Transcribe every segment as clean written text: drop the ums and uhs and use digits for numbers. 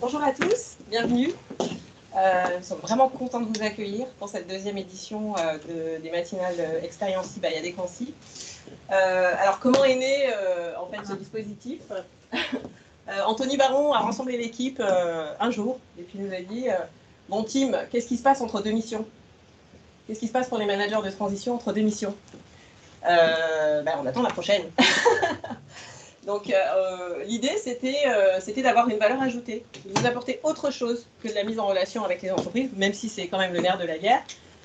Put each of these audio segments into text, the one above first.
Bonjour à tous, bienvenue. Nous sommes vraiment contents de vous accueillir pour cette deuxième édition des matinales Expériences by Adéquancy. Alors, comment est né en fait ce dispositif? Anthony Baron a rassemblé l'équipe un jour et puis nous a dit bon, Tim, qu'est-ce qui se passe entre deux missions? Qu'est-ce qui se passe pour les managers de transition entre deux missions? On attend la prochaine. Donc, l'idée, c'était d'avoir une valeur ajoutée, de vous apporter autre chose que de la mise en relation avec les entreprises, même si c'est quand même le nerf de la guerre.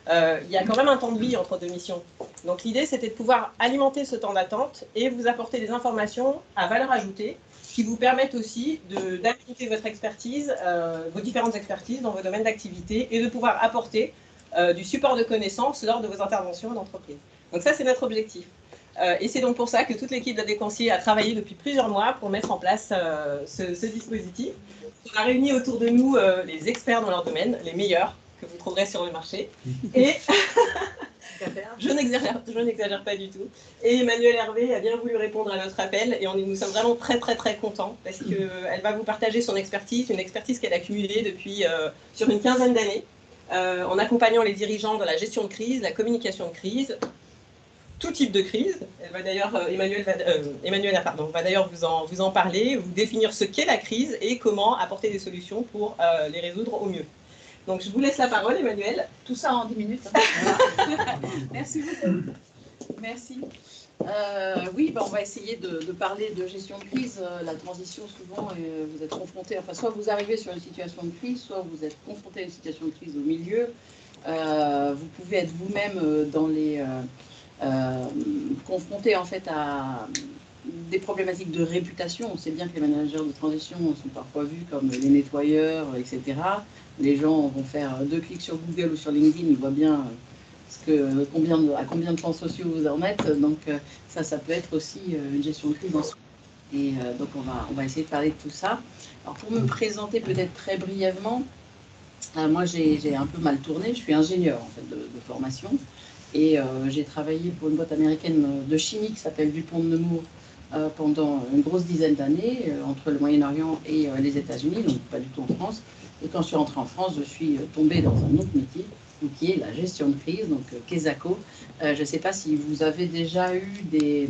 Il y a quand même un temps de vie entre deux missions. Donc, l'idée, c'était de pouvoir alimenter ce temps d'attente et vous apporter des informations à valeur ajoutée qui vous permettent aussi d'appliquer votre expertise, vos différentes expertises dans vos domaines d'activité et de pouvoir apporter du support de connaissances lors de vos interventions d'entreprise. Donc, ça, c'est notre objectif. Et c'est donc pour ça que toute l'équipe d'Adéquancy a travaillé depuis plusieurs mois pour mettre en place ce dispositif. On a réuni autour de nous les experts dans leur domaine, les meilleurs que vous trouverez sur le marché. Et je n'exagère pas du tout. Et Emmanuelle Hervé a bien voulu répondre à notre appel et nous sommes vraiment très contents parce qu'elle va vous partager son expertise, une expertise qu'elle a accumulée depuis sur une quinzaine d'années en accompagnant les dirigeants dans la gestion de crise, la communication de crise, tout type de crise. Elle va d'ailleurs, Emmanuelle va d'ailleurs vous en parler, vous définir ce qu'est la crise et comment apporter des solutions pour les résoudre au mieux. Donc, je vous laisse la parole, Emmanuelle. Tout ça en 10 minutes. Merci beaucoup. Merci. Oui, on va essayer de parler de gestion de crise. La transition, souvent, vous êtes confronté, enfin, soit vous arrivez sur une situation de crise, soit vous êtes confronté à une situation de crise au milieu. Vous pouvez être vous-même dans les... confronté en fait à des problématiques de réputation. On sait bien que les managers de transition sont parfois vus comme les nettoyeurs, etc. Les gens vont faire 2 clics sur Google ou sur LinkedIn, ils voient bien à combien de plans sociaux vous en êtes. Donc ça peut être aussi une gestion de crise en soi. Et donc on va essayer de parler de tout ça. Alors pour me présenter peut-être très brièvement, moi j'ai un peu mal tourné, je suis ingénieur en fait de formation. Et j'ai travaillé pour une boîte américaine de chimie qui s'appelle Dupont de Nemours pendant une grosse dizaine d'années, entre le Moyen-Orient et les États-Unis, donc pas du tout en France. Et quand je suis rentrée en France, je suis tombée dans un autre métier, qui est la gestion de crise, donc Kesako. Je ne sais pas si vous avez déjà eu des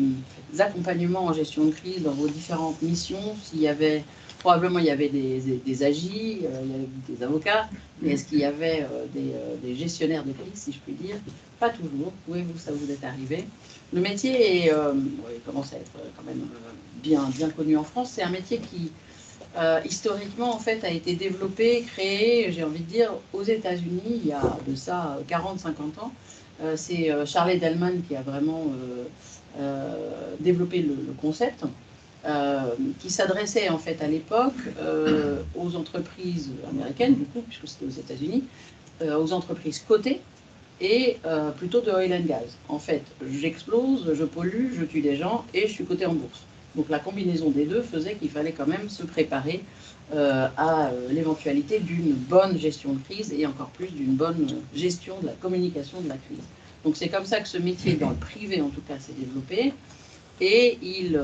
accompagnements en gestion de crise dans vos différentes missions, s'il y avait... Probablement, il y avait des AGI, il y avait des avocats, mais est-ce qu'il y avait des gestionnaires de crise, si je puis dire? Pas toujours. Pouvez-vous, ça vous est arrivé? Le métier commence à être quand même bien connu en France. C'est un métier qui, historiquement, en fait, a été développé, créé, j'ai envie de dire, aux États-Unis, il y a de ça 40-50 ans. C'est Charles Edelman qui a vraiment développé le concept. Qui s'adressait en fait à l'époque aux entreprises américaines, du coup, puisque c'était aux États-Unis, aux entreprises cotées et plutôt de oil and gas. En fait, j'explose, je pollue, je tue des gens et je suis coté en bourse. Donc la combinaison des deux faisait qu'il fallait quand même se préparer à l'éventualité d'une bonne gestion de crise et encore plus d'une bonne gestion de la communication de la crise. Donc c'est comme ça que ce métier, dans le privé en tout cas, s'est développé et il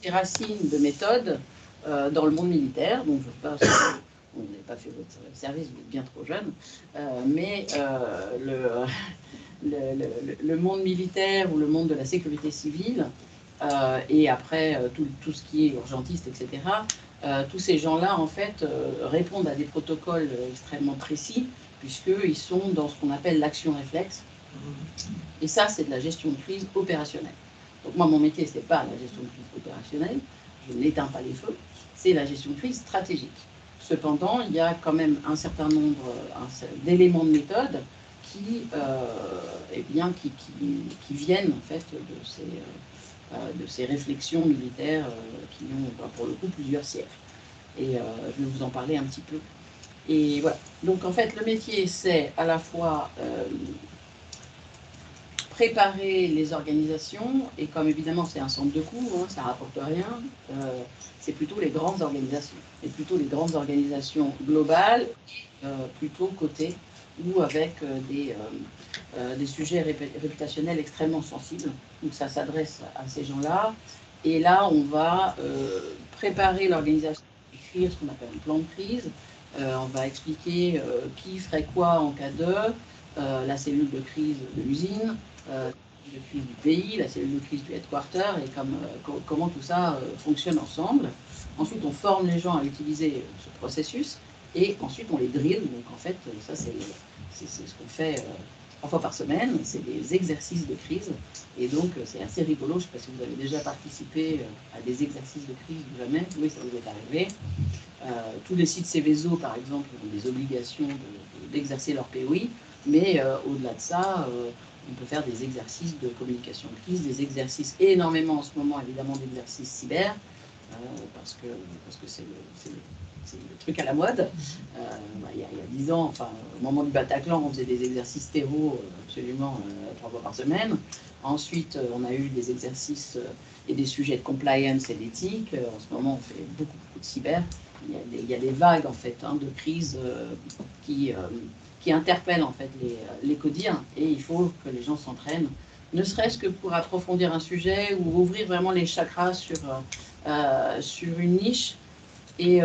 ses racines de méthode dans le monde militaire. Donc, je ne sais pas, on n'a pas fait votre service, vous êtes bien trop jeune, mais le monde militaire ou le monde de la sécurité civile, et après tout ce qui est urgentiste, etc., tous ces gens-là, en fait, répondent à des protocoles extrêmement précis, puisqu'ils sont dans ce qu'on appelle l'action réflexe. Et ça, c'est de la gestion de crise opérationnelle. Donc moi, mon métier, ce n'est pas la gestion de crise opérationnelle, je n'éteins pas les feux, c'est la gestion de crise stratégique. Cependant, il y a quand même un certain nombre d'éléments de méthode qui viennent en fait de ces réflexions militaires qui ont pour le coup plusieurs siècles. Et je vais vous en parler un petit peu. Et voilà. Donc en fait, le métier, c'est à la fois préparer les organisations, et comme évidemment c'est un centre de coût, ça ne rapporte rien, c'est plutôt les grandes organisations, et plutôt les grandes organisations globales, plutôt cotées, ou avec des sujets réputationnels extrêmement sensibles. Donc ça s'adresse à ces gens-là, et là on va préparer l'organisation écrire ce qu'on appelle un plan de crise. On va expliquer qui ferait quoi en cas de, la cellule de crise de l'usine, de crise du pays, la cellule de crise du headquarter, et comment tout ça fonctionne ensemble. Ensuite, on forme les gens à utiliser ce processus, et ensuite on les drill. Donc en fait, ça c'est ce qu'on fait 3 fois par semaine, c'est des exercices de crise. Et donc c'est assez rigolo, je ne sais pas si vous avez déjà participé à des exercices de crise ou jamais, oui ça vous est arrivé. Tous les sites Céveso par exemple ont des obligations d'exercer leur POI, mais au-delà de ça, on peut faire des exercices de communication de crise, des exercices, et énormément en ce moment évidemment d'exercices cyber, parce que c'est le truc à la mode. Il y a 10 ans, enfin, au moment du Bataclan, on faisait des exercices terreau absolument 3 fois par semaine. Ensuite, on a eu des exercices et des sujets de compliance et d'éthique. En ce moment, on fait beaucoup de cyber. Il y a des vagues en fait de crise qui interpellent en fait les codires, et il faut que les gens s'entraînent, ne serait-ce que pour approfondir un sujet ou ouvrir vraiment les chakras sur une niche. Et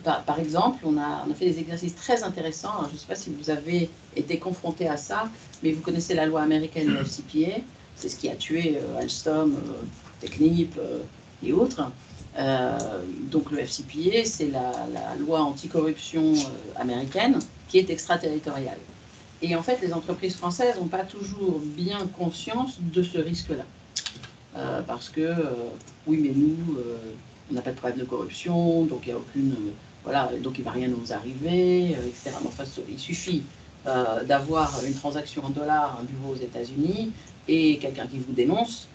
par exemple, on a fait des exercices très intéressants. Alors, je ne sais pas si vous avez été confronté à ça, mais vous connaissez la loi américaine, le FCPA. C'est ce qui a tué Alstom, Technip et autres. Donc le FCPA, c'est la loi anticorruption américaine qui est extraterritoriale. Et en fait, les entreprises françaises n'ont pas toujours bien conscience de ce risque-là. Parce que, oui, mais nous, on n'a pas de problème de corruption, donc il n'y a aucune... voilà, donc il ne va rien nous arriver, etc. Mais enfin, il suffit d'avoir une transaction en dollars, un bureau aux États-Unis, et quelqu'un qui vous dénonce,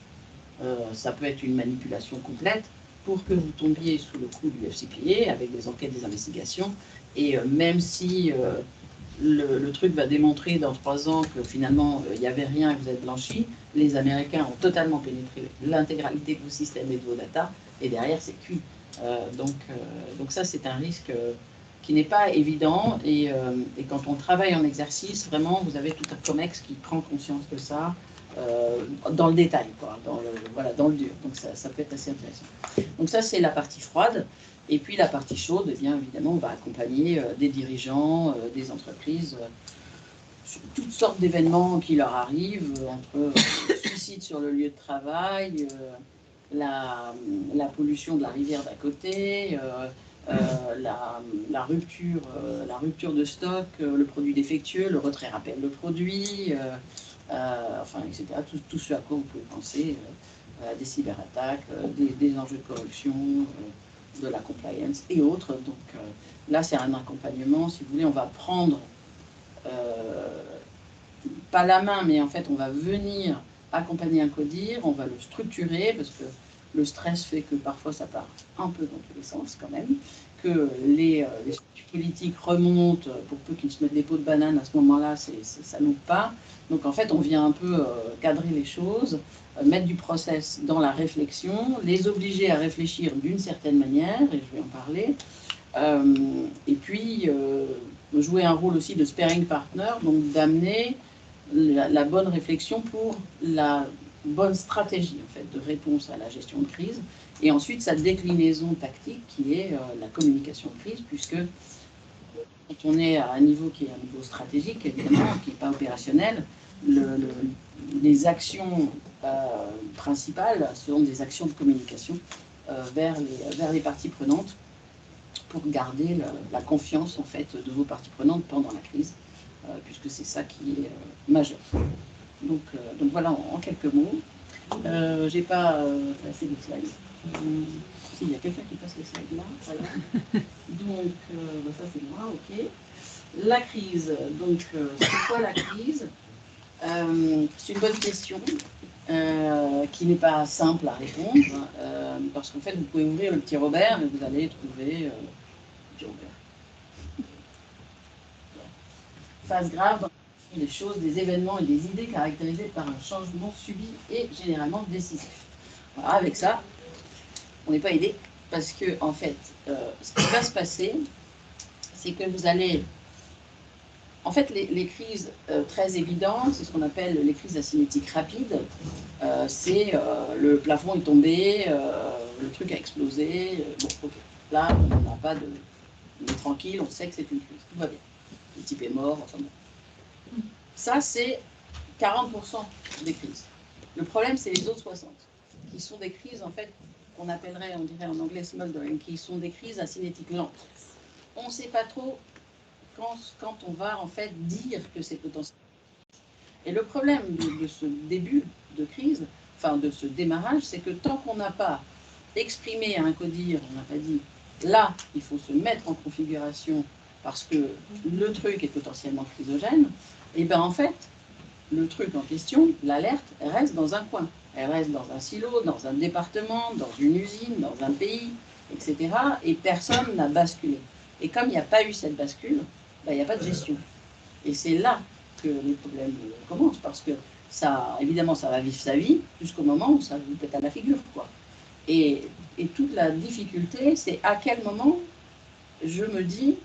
ça peut être une manipulation complète, pour que vous tombiez sous le coup du FCPA, avec des enquêtes, des investigations, et même si le truc va démontrer dans 3 ans que finalement il n'y avait rien et que vous êtes blanchi, les Américains ont totalement pénétré l'intégralité de vos systèmes et de vos data, et derrière c'est cuit. Donc ça c'est un risque qui n'est pas évident, et quand on travaille en exercice, vraiment vous avez tout un COMEX qui prend conscience de ça, dans le détail, quoi, dans le dur. Donc ça peut être assez intéressant. Donc ça c'est la partie froide. Et puis la partie chaude, eh bien évidemment, on va accompagner des dirigeants, des entreprises, sur toutes sortes d'événements qui leur arrivent, entre suicide sur le lieu de travail, la pollution de la rivière d'à côté, la rupture de stock, le produit défectueux, le retrait-rappel de produit, enfin, etc. Tout ce à quoi vous pouvez penser, des cyberattaques, des enjeux de corruption, de la compliance et autres. Donc là, c'est un accompagnement. Si vous voulez, on va prendre, pas la main, mais en fait, on va venir accompagner un codir, on va le structurer, parce que le stress fait que parfois ça part un peu dans tous les sens quand même, que les politiques remontent, pour peu qu'ils se mettent des pots de banane à ce moment-là, ça n'ouvre pas. Donc en fait, on vient un peu cadrer les choses, mettre du process dans la réflexion, les obliger à réfléchir d'une certaine manière, et je vais en parler, et puis jouer un rôle aussi de sparring partner, donc d'amener la bonne réflexion pour la bonne stratégie en fait, de réponse à la gestion de crise, et ensuite sa déclinaison tactique qui est la communication de crise, puisque quand on est à un niveau qui est un niveau stratégique, évidemment, qui n'est pas opérationnel, les actions principales seront des actions de communication vers les parties prenantes, pour garder la confiance en fait, de vos parties prenantes pendant la crise, puisque c'est ça qui est majeur. Donc voilà, en quelques mots. J'ai pas passé les slides. S'il y a quelqu'un qui passe les slides là, voilà. Donc ça c'est moi, ok. La crise, donc c'est quoi la crise? C'est une bonne question qui n'est pas simple à répondre, parce qu'en fait vous pouvez ouvrir le petit Robert et vous allez trouver le petit Robert. Phase grave, des choses, des événements et des idées caractérisées par un changement subi et généralement décisif. Alors avec ça, on n'est pas aidé, parce que en fait, ce qui va se passer, c'est que vous allez... En fait, les crises très évidentes, c'est ce qu'on appelle les crises asymétriques rapides. C'est le plafond est tombé, le truc a explosé, bon, ok. Là, on n'a pas de... On est tranquille, on sait que c'est une crise, tout va bien. Le type est mort, enfin bon. Ça, c'est 40% des crises. Le problème, c'est les autres 60%, qui sont des crises, en fait, qu'on appellerait, on dirait en anglais smoldering, qui sont des crises à cinétique lente. On ne sait pas trop quand on va, en fait, dire que c'est potentiel. Et le problème de ce début de crise, enfin de ce démarrage, c'est que tant qu'on n'a pas exprimé à un codir, on n'a pas dit là, il faut se mettre en configuration parce que le truc est potentiellement chrysogène, et bien en fait, le truc en question, l'alerte, elle reste dans un coin. Elle reste dans un silo, dans un département, dans une usine, dans un pays, etc. Et personne n'a basculé. Et comme il n'y a pas eu cette bascule, ben, il n'y a pas de gestion. Et c'est là que les problèmes commencent, parce que ça, évidemment, ça va vivre sa vie jusqu'au moment où ça vous pète à la figure, quoi. Et toute la difficulté, c'est à quel moment je me dis,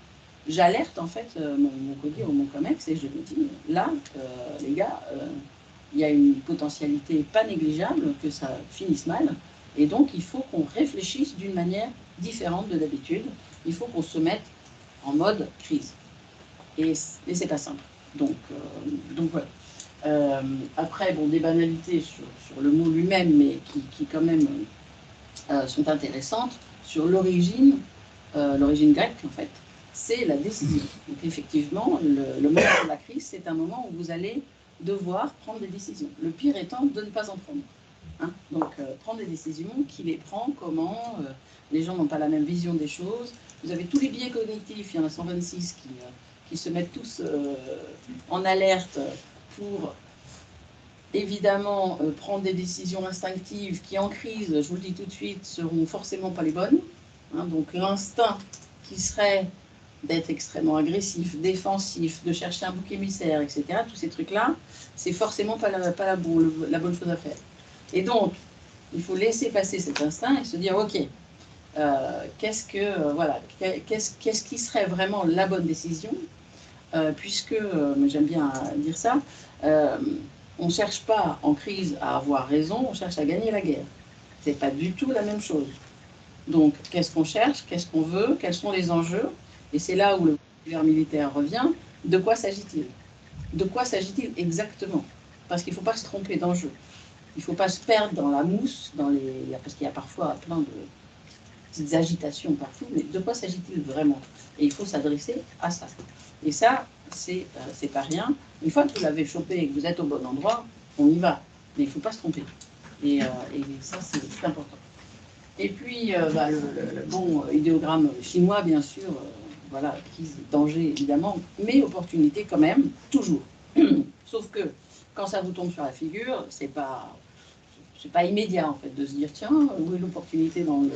j'alerte en fait mon codir ou mon COMEX et je me dis, là, les gars, il y a une potentialité pas négligeable que ça finisse mal, et donc il faut qu'on réfléchisse d'une manière différente de d'habitude. Il faut qu'on se mette en mode crise. Et c'est pas simple. Donc voilà. Après, bon, des banalités sur le mot lui-même, mais qui quand même sont intéressantes. Sur l'origine grecque, en fait, c'est la décision. Donc effectivement, le moment de la crise, c'est un moment où vous allez devoir prendre des décisions. Le pire étant de ne pas en prendre. Hein, donc, prendre des décisions, qui les prend, comment, les gens n'ont pas la même vision des choses. Vous avez tous les biais cognitifs, il y en a 126 qui se mettent tous en alerte pour, évidemment, prendre des décisions instinctives qui, en crise, je vous le dis tout de suite, seront forcément pas les bonnes. Hein, donc, l'instinct qui serait d'être extrêmement agressif, défensif, de chercher un bouc émissaire, etc., tous ces trucs-là, c'est forcément pas la bonne chose à faire. Et donc, il faut laisser passer cet instinct et se dire, ok, qu'est-ce qui serait vraiment la bonne décision, puisque, j'aime bien dire ça, on ne cherche pas en crise à avoir raison, on cherche à gagner la guerre. Ce n'est pas du tout la même chose. Donc, qu'est-ce qu'on cherche, qu'est-ce qu'on veut, quels sont les enjeux? Et c'est là où le vocabulaire militaire revient. De quoi s'agit-il? De quoi s'agit-il exactement? Parce qu'il ne faut pas se tromper d'enjeu. Il ne faut pas se perdre dans la mousse, parce qu'il y a parfois plein de petites agitations partout, mais de quoi s'agit-il vraiment? Et il faut s'adresser à ça. Et ça, c'est pas rien. Une fois que vous l'avez chopé et que vous êtes au bon endroit, on y va. Mais il ne faut pas se tromper. Et ça, c'est important. Et puis, le bon idéogramme chinois, bien sûr, voilà, crise, danger, évidemment, mais opportunité quand même, toujours. Sauf que, quand ça vous tombe sur la figure, c'est pas immédiat, en fait, de se dire, tiens, où est l'opportunité dans le...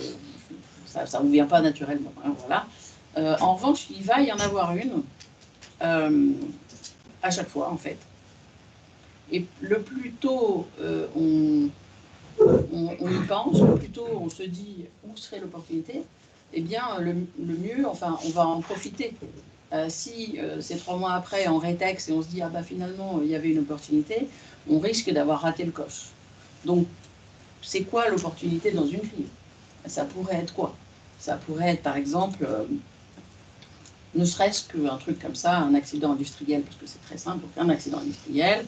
Ça ne vous vient pas naturellement, hein, voilà. En revanche, il va y en avoir une, à chaque fois, en fait. Et le plus tôt on y pense, le plus tôt on se dit où serait l'opportunité, eh bien, le mieux, enfin, on va en profiter. Si c'est 3 mois après, on rétexte et on se dit, ah bah finalement, il y avait une opportunité, on risque d'avoir raté le coche. Donc, c'est quoi l'opportunité dans une crise? Ça pourrait être quoi? Ça pourrait être, par exemple, ne serait-ce qu'un truc comme ça, un accident industriel, parce que c'est très simple, donc un accident industriel,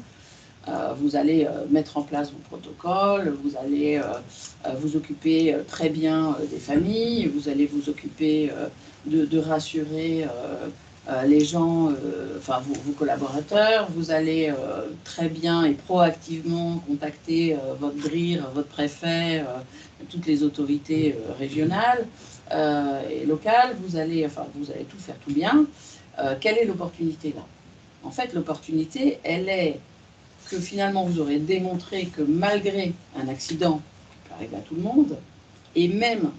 vous allez mettre en place vos protocoles, vous allez vous occuper très bien des familles, vous allez vous occuper de rassurer les gens, enfin vos collaborateurs, vous allez très bien et proactivement contacter votre DRIR, votre préfet, toutes les autorités régionales et locales, vous allez tout faire tout bien. Quelle est l'opportunité là? En fait, l'opportunité, elle est que finalement vous aurez démontré que malgré un accident qui peut arriver à tout le monde, et même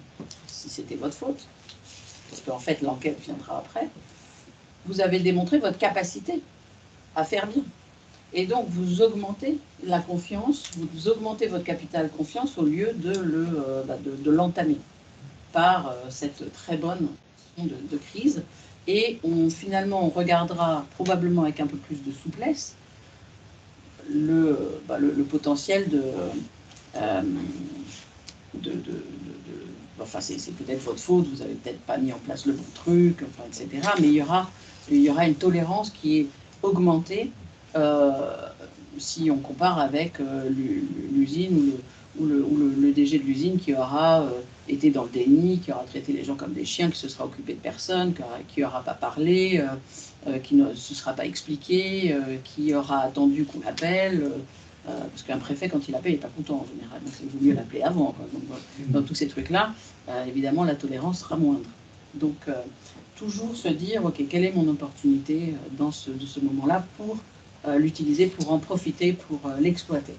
si c'était votre faute, parce qu'en fait l'enquête viendra après, vous avez démontré votre capacité à faire bien. Et donc vous augmentez la confiance, vous augmentez votre capital confiance au lieu de l'entamer par cette très bonne de crise. Et finalement on regardera probablement avec un peu plus de souplesse le potentiel enfin c'est peut-être votre faute, vous n'avez peut-être pas mis en place le bon truc, enfin, etc. Mais il y aura une tolérance qui est augmentée si on compare avec l'usine ou le DG de l'usine qui aura été dans le déni, qui aura traité les gens comme des chiens, qui se sera occupé de personne, qui n'aura pas parlé, qui ne se sera pas expliqué, qui aura attendu qu'on l'appelle. Parce qu'un préfet, quand il appelle, il n'est pas content en général. Donc, il vaut mieux l'appeler avant. Quoi. Donc, dans tous ces trucs-là, évidemment, la tolérance sera moindre. Donc, toujours se dire, OK, quelle est mon opportunité de ce moment-là pour l'utiliser, pour en profiter, pour l'exploiter.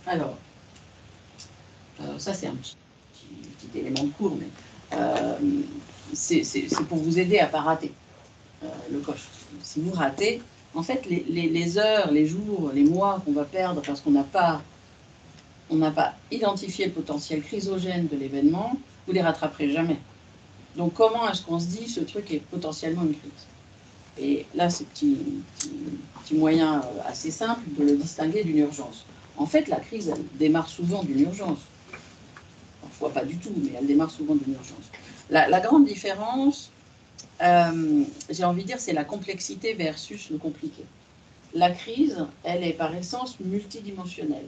Alors, ça, c'est un petit élément de cours, mais c'est pour vous aider à ne pas rater le coche. Si vous ratez, en fait, les heures, les jours, les mois qu'on va perdre parce qu'on n'a pas identifié le potentiel chrysogène de l'événement, vous ne les rattraperez jamais. Donc, comment est-ce qu'on se dit ce truc est potentiellement une crise? Et là, c'est petit moyen assez simple de le distinguer d'une urgence. En fait, la crise, elle démarre souvent d'une urgence. Parfois pas du tout, mais elle démarre souvent d'une urgence. La grande différence, j'ai envie de dire, c'est la complexité versus le compliqué. La crise, elle est par essence multidimensionnelle.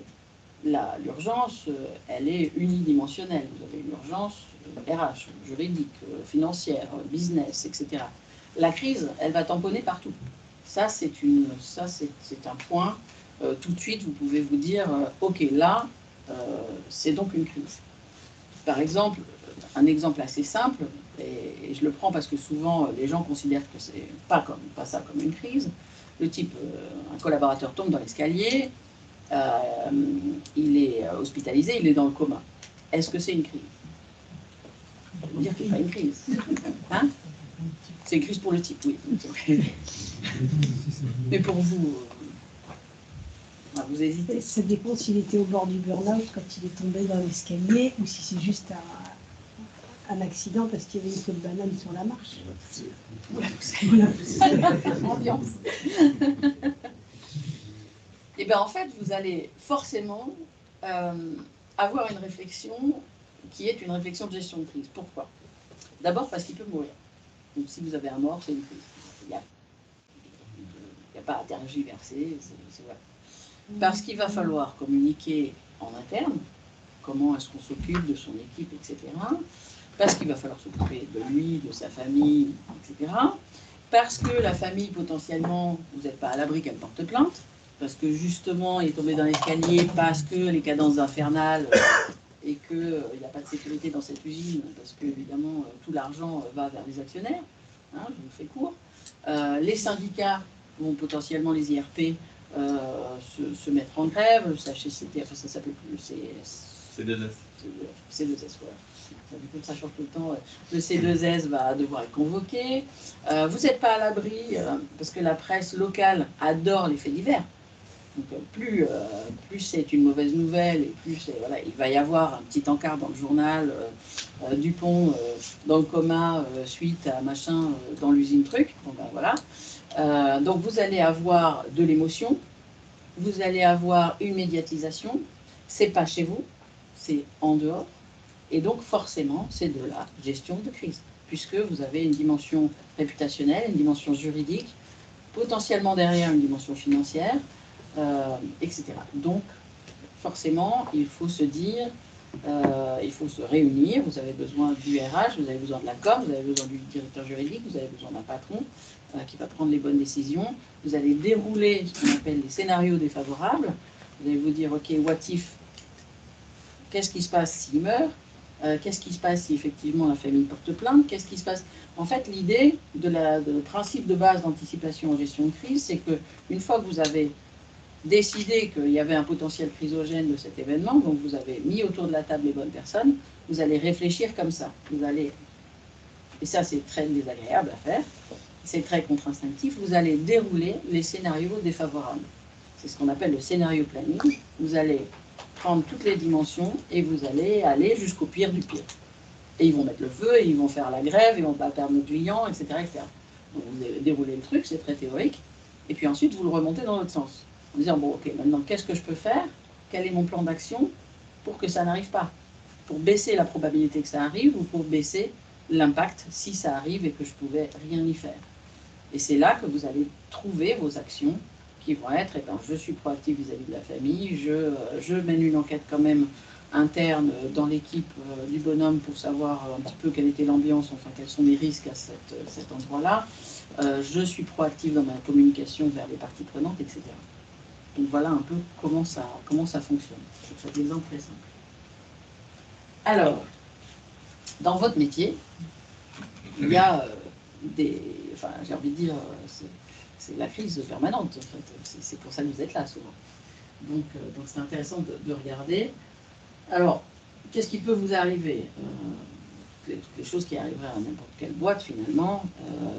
L'urgence, elle est unidimensionnelle. Vous avez une urgence RH, juridique, financière, business, etc. La crise, elle va tamponner partout. Ça, c'est un point. Tout de suite, vous pouvez vous dire, OK, là, c'est donc une crise. Par exemple, un exemple assez simple, et je le prends parce que souvent, les gens considèrent que c'est pas ça comme une crise. Le type, un collaborateur tombe dans l'escalier, il est hospitalisé, il est dans le coma. Est-ce que c'est une crise? Je vais vous dire que ce n'est pas une crise. Hein? C'est une crise pour le type, oui. Mais pour vous, vous hésitez. Ça dépend s'il était au bord du burn-out quand il est tombé dans l'escalier ou si c'est juste un accident parce qu'il y avait une peau de banane sur la marche. Ambiance. Et bien en fait, vous allez forcément avoir une réflexion qui est une réflexion de gestion de crise. Pourquoi? D'abord parce qu'il peut mourir. Donc si vous avez un mort, c'est une crise. Il n'y a pas à tergiverser. Voilà. Parce qu'il va falloir communiquer en interne, comment est-ce qu'on s'occupe de son équipe, etc. Parce qu'il va falloir s'occuper de lui, de sa famille, etc. Parce que la famille, potentiellement, vous n'êtes pas à l'abri qu'elle porte plainte. Parce que justement, il est tombé dans l'escalier, parce que les cadences infernales, et qu'il n'y a pas de sécurité dans cette usine, parce que, évidemment, tout l'argent va vers les actionnaire. Hein, je vous fais court. Les syndicats vont potentiellement, les IRP, se mettre en grève. CHSCT, enfin ça s'appelle plus le C2S. C2S, ouais. Du coup, ça change tout le temps. Le C2S va devoir être convoqué. Vous n'êtes pas à l'abri, parce que la presse locale adore les faits divers. Donc, plus c'est une mauvaise nouvelle, et plus voilà, il va y avoir un petit encart dans le journal, Dupont dans le coma suite à machin dans l'usine truc. Bon, ben, voilà. Donc vous allez avoir de l'émotion, vous allez avoir une médiatisation, c'est pas chez vous, c'est en dehors, et donc forcément c'est de la gestion de crise, puisque vous avez une dimension réputationnelle, une dimension juridique, potentiellement derrière une dimension financière, etc. Donc forcément il faut se dire, il faut se réunir, vous avez besoin du RH, vous avez besoin de la com, vous avez besoin du directeur juridique, vous avez besoin d'un patron qui va prendre les bonnes décisions. Vous allez dérouler ce qu'on appelle les scénarios défavorables. Vous allez vous dire, OK, what if? Qu'est-ce qui se passe s'il meurt? Qu'est-ce qui se passe si effectivement la famille porte plainte? Qu'est-ce qui se passe? En fait, l'idée le principe de base d'anticipation en gestion de crise, c'est qu'une fois que vous avez décidé qu'il y avait un potentiel chrysogène de cet événement, donc vous avez mis autour de la table les bonnes personnes, vous allez réfléchir comme ça. Et ça c'est très désagréable à faire, c'est très contre-instinctif, vous allez dérouler les scénarios défavorables. C'est ce qu'on appelle le scénario planning. Vous allez prendre toutes les dimensions et vous allez aller jusqu'au pire du pire. Et ils vont mettre le feu, et ils vont faire la grève, ils vont pas perdre nos clients, etc., etc. Donc vous déroulez le truc, c'est très théorique, et puis ensuite vous le remontez dans l'autre sens. En disant, bon, ok, maintenant, qu'est-ce que je peux faire? Quel est mon plan d'action pour que ça n'arrive pas? pour baisser la probabilité que ça arrive ou pour baisser l'impact si ça arrive et que je pouvais rien y faire. Et c'est là que vous allez trouver vos actions qui vont être, eh ben, je suis proactive vis-à-vis de la famille, je mène une enquête quand même interne dans l'équipe du bonhomme pour savoir un petit peu quelle était l'ambiance, enfin quels sont les risques à cet endroit-là. Je suis proactive dans ma communication vers les parties prenantes, etc. Donc voilà un peu comment ça fonctionne. C'est un exemple très simple. Alors, dans votre métier, il y a enfin j'ai envie de dire, c'est la crise permanente en fait. C'est pour ça que vous êtes là souvent. Donc c'est intéressant de regarder. Alors, qu'est-ce qui peut vous arriver? Toutes les choses qui arriveraient à n'importe quelle boîte finalement.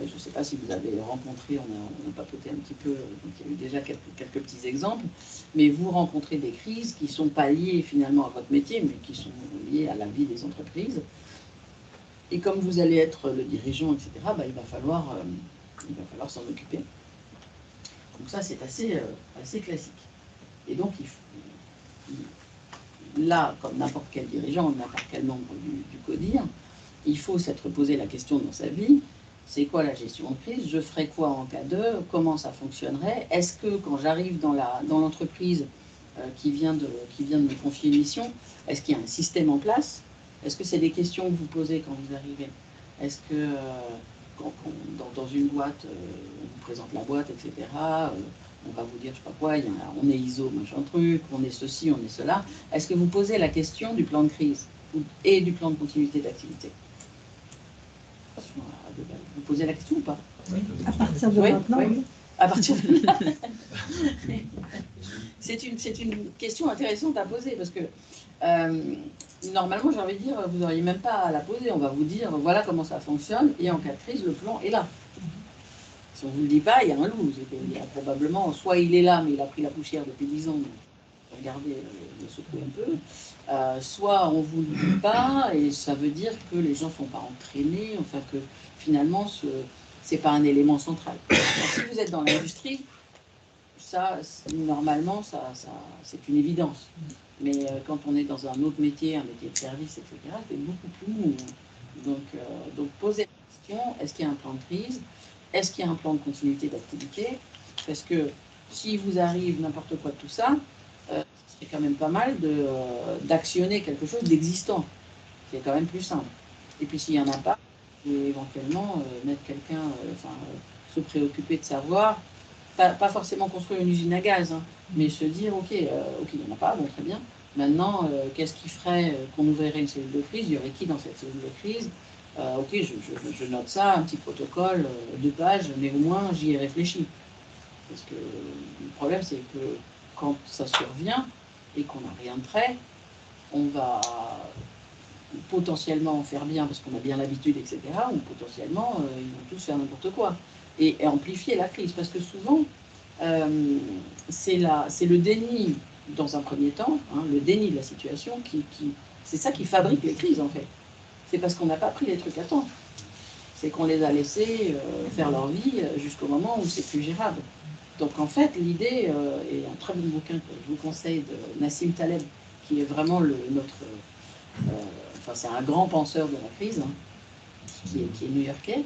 Je ne sais pas si vous avez rencontré, on a papoté un petit peu, donc il y a eu déjà quelques petits exemples, mais vous rencontrez des crises qui ne sont pas liées finalement à votre métier, mais qui sont liées à la vie des entreprises. Et comme vous allez être le dirigeant, etc., bah, il va falloir s'en occuper. Donc ça, c'est assez classique. Et donc, là, comme n'importe quel dirigeant, n'importe quel membre du CODIR, il faut s'être posé la question dans sa vie, c'est quoi la gestion de crise? Je ferai quoi en cas de? Comment ça fonctionnerait? Est-ce que quand j'arrive dans l'entreprise qui vient de me confier une mission, est-ce qu'il y a un système en place? Est-ce que c'est des questions que vous posez quand vous arrivez? Est-ce que dans une boîte, on vous présente la boîte, etc., on va vous dire, je sais pas quoi, on est ISO, machin truc, on est ceci, on est cela. Est-ce que vous posez la question du plan de crise et du plan de continuité d'activité? Vous posez la question ou pas? Oui. À partir de maintenant, oui. À partir de là. C'est une question intéressante à poser parce que normalement, j'ai envie de dire, vous n'auriez même pas à la poser. On va vous dire, voilà comment ça fonctionne et en cas de crise, le plan est là. Si on ne vous le dit pas, il y a un loup. Il y a probablement, soit il est là, mais il a pris la poussière depuis 10 ans, donc regardez, le secouer un peu. Soit on ne vous le dit pas, et ça veut dire que les gens ne sont pas entraînés, enfin que finalement, ce n'est pas un élément central. Alors, si vous êtes dans l'industrie, ça, normalement, c'est une évidence. Mais quand on est dans un autre métier, un métier de service, etc., c'est beaucoup plus mou. Donc posez la question, est-ce qu'il y a un plan de crise? Est-ce qu'il y a un plan de continuité d'activité? Parce que si vous arrive n'importe quoi de tout ça, c'est quand même pas mal d'actionner quelque chose d'existant. C'est quand même plus simple. Et puis s'il n'y en a pas, et éventuellement mettre quelqu'un, se préoccuper de savoir, pas forcément construire une usine à gaz, hein, mais se dire, ok, il n'y en a pas, bon, très bien. Maintenant, qu'est-ce qui ferait qu'on ouvrirait une cellule de crise? Il y aurait qui dans cette cellule de crise? Ok, je note ça, un petit protocole, 2 pages, mais au moins j'y ai réfléchi. Parce que le problème, c'est que quand ça survient et qu'on n'a rien de prêt, on va potentiellement en faire bien parce qu'on a bien l'habitude, etc. Ou potentiellement, ils vont tous faire n'importe quoi. Et amplifier la crise. Parce que souvent, c'est le déni, dans un premier temps, hein, le déni de la situation, c'est ça qui fabrique les crises, en fait. C'est parce qu'on n'a pas pris les trucs à temps. C'est qu'on les a laissés faire leur vie jusqu'au moment où c'est plus gérable. Donc en fait, l'idée, et un très bon bouquin que je vous conseille de Nassim Taleb, qui est vraiment c'est un grand penseur de la crise, hein, qui est new-yorkais,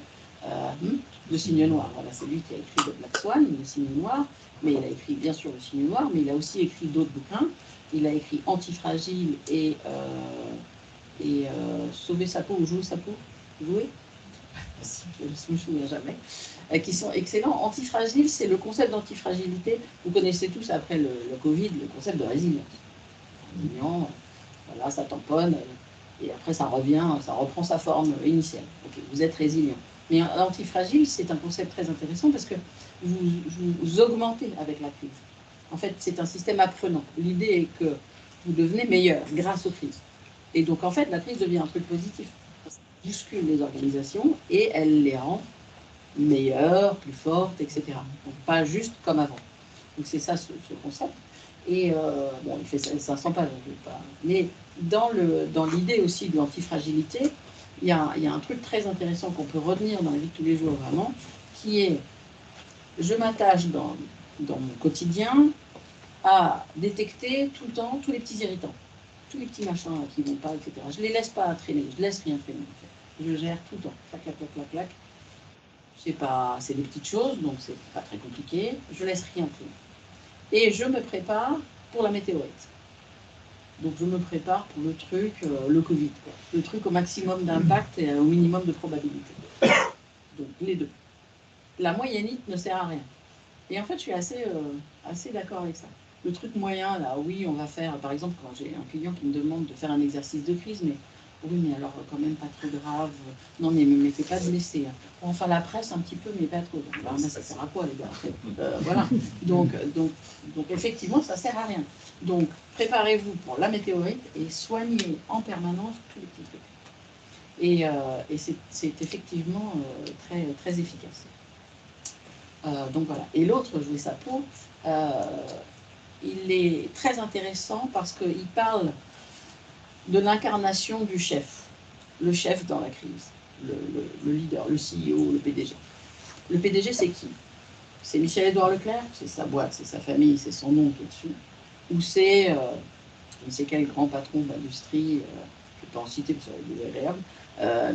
Le Signe Noir. Voilà, c'est lui qui a écrit The Black Swan, Le Signe Noir, mais il a écrit bien sûr Le Signe Noir, mais il a aussi écrit d'autres bouquins. Il a écrit Antifragile et Sauver sa peau ou Jouer sa peau. Jouer? Je ne me souviens jamais. Qui sont excellents. Antifragile, c'est le concept d'antifragilité. Vous connaissez tous, après le Covid, le concept de résilience. Résilient, voilà, ça tamponne, et après ça revient, ça reprend sa forme initiale. Okay, vous êtes résilient. Mais l'antifragile, c'est un concept très intéressant parce que vous augmentez avec la crise. En fait, c'est un système apprenant. L'idée est que vous devenez meilleur grâce aux crises. Et donc, en fait, la crise devient un truc positif. Ça bouscule les organisations et elle les rend meilleures, plus fortes, etc. Donc, pas juste comme avant. Donc, c'est ça ce concept. Et bon, il fait 500 pages, mais dans l'idée aussi de l'antifragilité, il y a un truc très intéressant qu'on peut retenir dans la vie de tous les jours vraiment, qui est, je m'attache dans mon quotidien à détecter tout le temps tous les petits irritants. tous les petits machins là, qui vont pas, etc. Je les laisse pas traîner, je laisse rien traîner. En fait. Je gère tout le temps, clac, clac, clac, clac, clac. C'est des petites choses, donc c'est pas très compliqué. Je laisse rien traîner. Et je me prépare pour la météorite. Donc je me prépare pour le truc, le Covid, quoi. Le truc au maximum d'impact et au minimum de probabilité. Donc les deux. La moyennite ne sert à rien. Et en fait, je suis assez d'accord avec ça. Le truc moyen, là, oui, on va faire, par exemple, quand j'ai un client qui me demande de faire un exercice de crise, mais oui, mais alors quand même pas trop grave. Non, mais me mettez pas de blessé. Hein. Enfin, la presse un petit peu, mais pas trop. Donc, bah, ça sert à quoi, les gars voilà. Donc, effectivement, ça sert à rien. Donc, préparez-vous pour la météorite et soignez en permanence tous les petits trucs. Et c'est effectivement très, très efficace. Donc voilà. Et l'autre, jouer sa peau, il est très intéressant parce qu'il parle de l'incarnation du chef, le chef dans la crise, le leader, le CEO, le PDG. Le PDG, c'est qui? C'est Michel-Édouard Leclerc, c'est sa boîte, c'est sa famille, c'est son nom qui est dessus. Ou c'est, je ne sais quel grand patron d'industrie, je ne peux pas en citer parce que ça va être désagréable,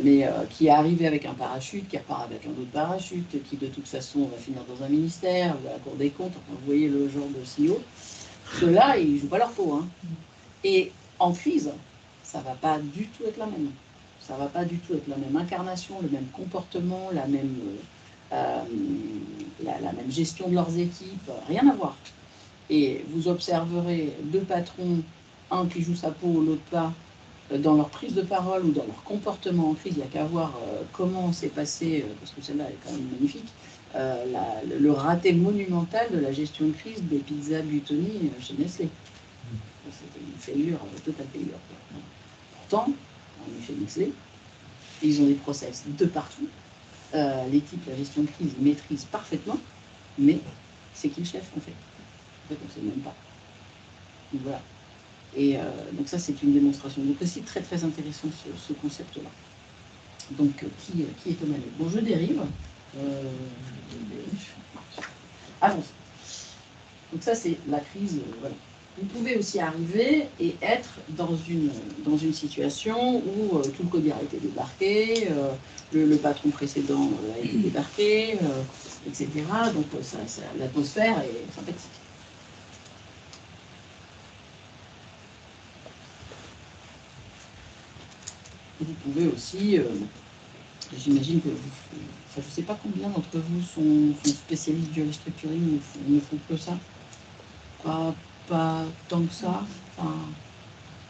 mais qui est arrivé avec un parachute, qui repart avec un autre parachute, qui de toute façon va finir dans un ministère, ou à la Cour des comptes, enfin, vous voyez le genre de CEO. Ceux-là, ils ne jouent pas leur peau. Hein. Et en crise, ça ne va pas du tout être la même. Ça ne va pas du tout être la même incarnation, le même comportement, la même gestion de leurs équipes, rien à voir. Et vous observerez deux patrons, un qui joue sa peau, l'autre pas, dans leur prise de parole ou dans leur comportement en crise. Il n'y a qu'à voir comment s'est passé, parce que celle-là est quand même magnifique, le raté monumental de la gestion de crise des pizzas Buitoni chez Nestlé. C'était une failure, totale failure. Pourtant, en effet Nestlé, ils ont des process de partout. L'équipe, la gestion de crise, maîtrise parfaitement, mais c'est qui le chef en fait? En fait, on ne sait même pas. Donc voilà. Et donc ça, c'est une démonstration. Donc aussi très très intéressant ce concept-là. Donc qui est aux manettes? Bon, je dérive. Avance. Donc ça, c'est la crise. Voilà. Vous pouvez aussi arriver et être dans une situation où tout le codir a été débarqué, le patron précédent a été débarqué, etc. Donc l'atmosphère est sympathique. Vous pouvez aussi, j'imagine que je ne sais pas combien d'entre vous sont spécialistes du restructuring ou ne font que ça. Pas tant que ça. Enfin,